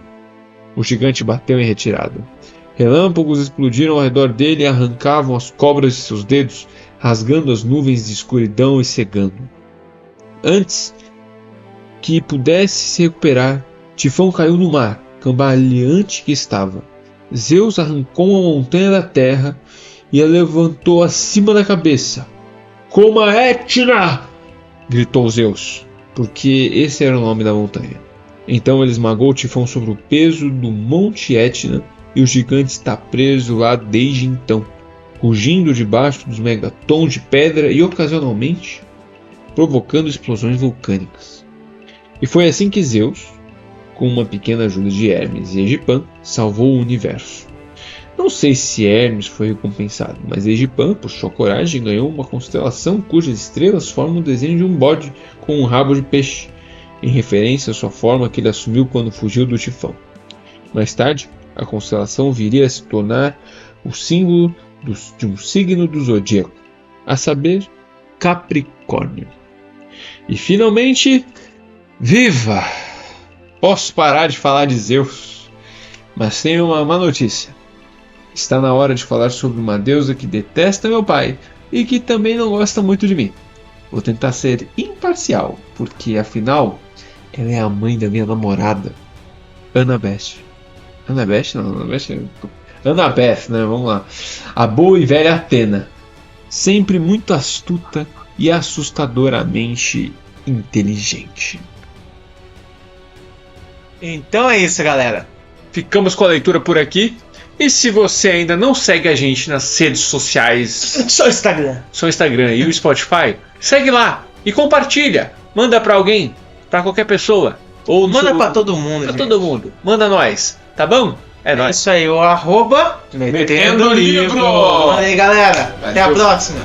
O gigante bateu em retirada. Relâmpagos explodiram ao redor dele e arrancavam as cobras de seus dedos, rasgando as nuvens de escuridão e cegando. Antes que pudesse se recuperar, Tifão caiu no mar, cambaleante que estava. Zeus arrancou uma montanha da terra e a levantou acima da cabeça. Como a Etna! Gritou Zeus, porque esse era o nome da montanha. Então ele esmagou o tifão sobre o peso do Monte Etna e o gigante está preso lá desde então, rugindo debaixo dos megatons de pedra e ocasionalmente provocando explosões vulcânicas. E foi assim que Zeus, com uma pequena ajuda de Hermes e Egipan, salvou o universo. Não sei se Hermes foi recompensado, mas Egipan, por sua coragem, ganhou uma constelação cujas estrelas formam o desenho de um bode com um rabo de peixe, em referência à sua forma que ele assumiu quando fugiu do tifão. Mais tarde, a constelação viria a se tornar o símbolo de um signo do zodíaco, a saber, Capricórnio. E finalmente, viva! Posso parar de falar de Zeus, mas tenho uma má notícia. Está na hora de falar sobre uma deusa que detesta meu pai e que também não gosta muito de mim. Vou tentar ser imparcial, porque afinal, ela é a mãe da minha namorada, Annabeth. Annabeth, né? Vamos lá. A boa e velha Atena, sempre muito astuta e assustadoramente inteligente. Então é isso, galera. Ficamos com a leitura por aqui. E se você ainda não segue a gente nas redes sociais, Só o Instagram. E o Spotify, segue lá e compartilha. Manda pra alguém, pra qualquer pessoa. Ou Manda pra todo mundo, pra gente. todo mundo. Manda nós, tá bom? É É nóis. isso aí, o @Metendo Livro. Livro. Valeu, galera. Até a Valeu. próxima.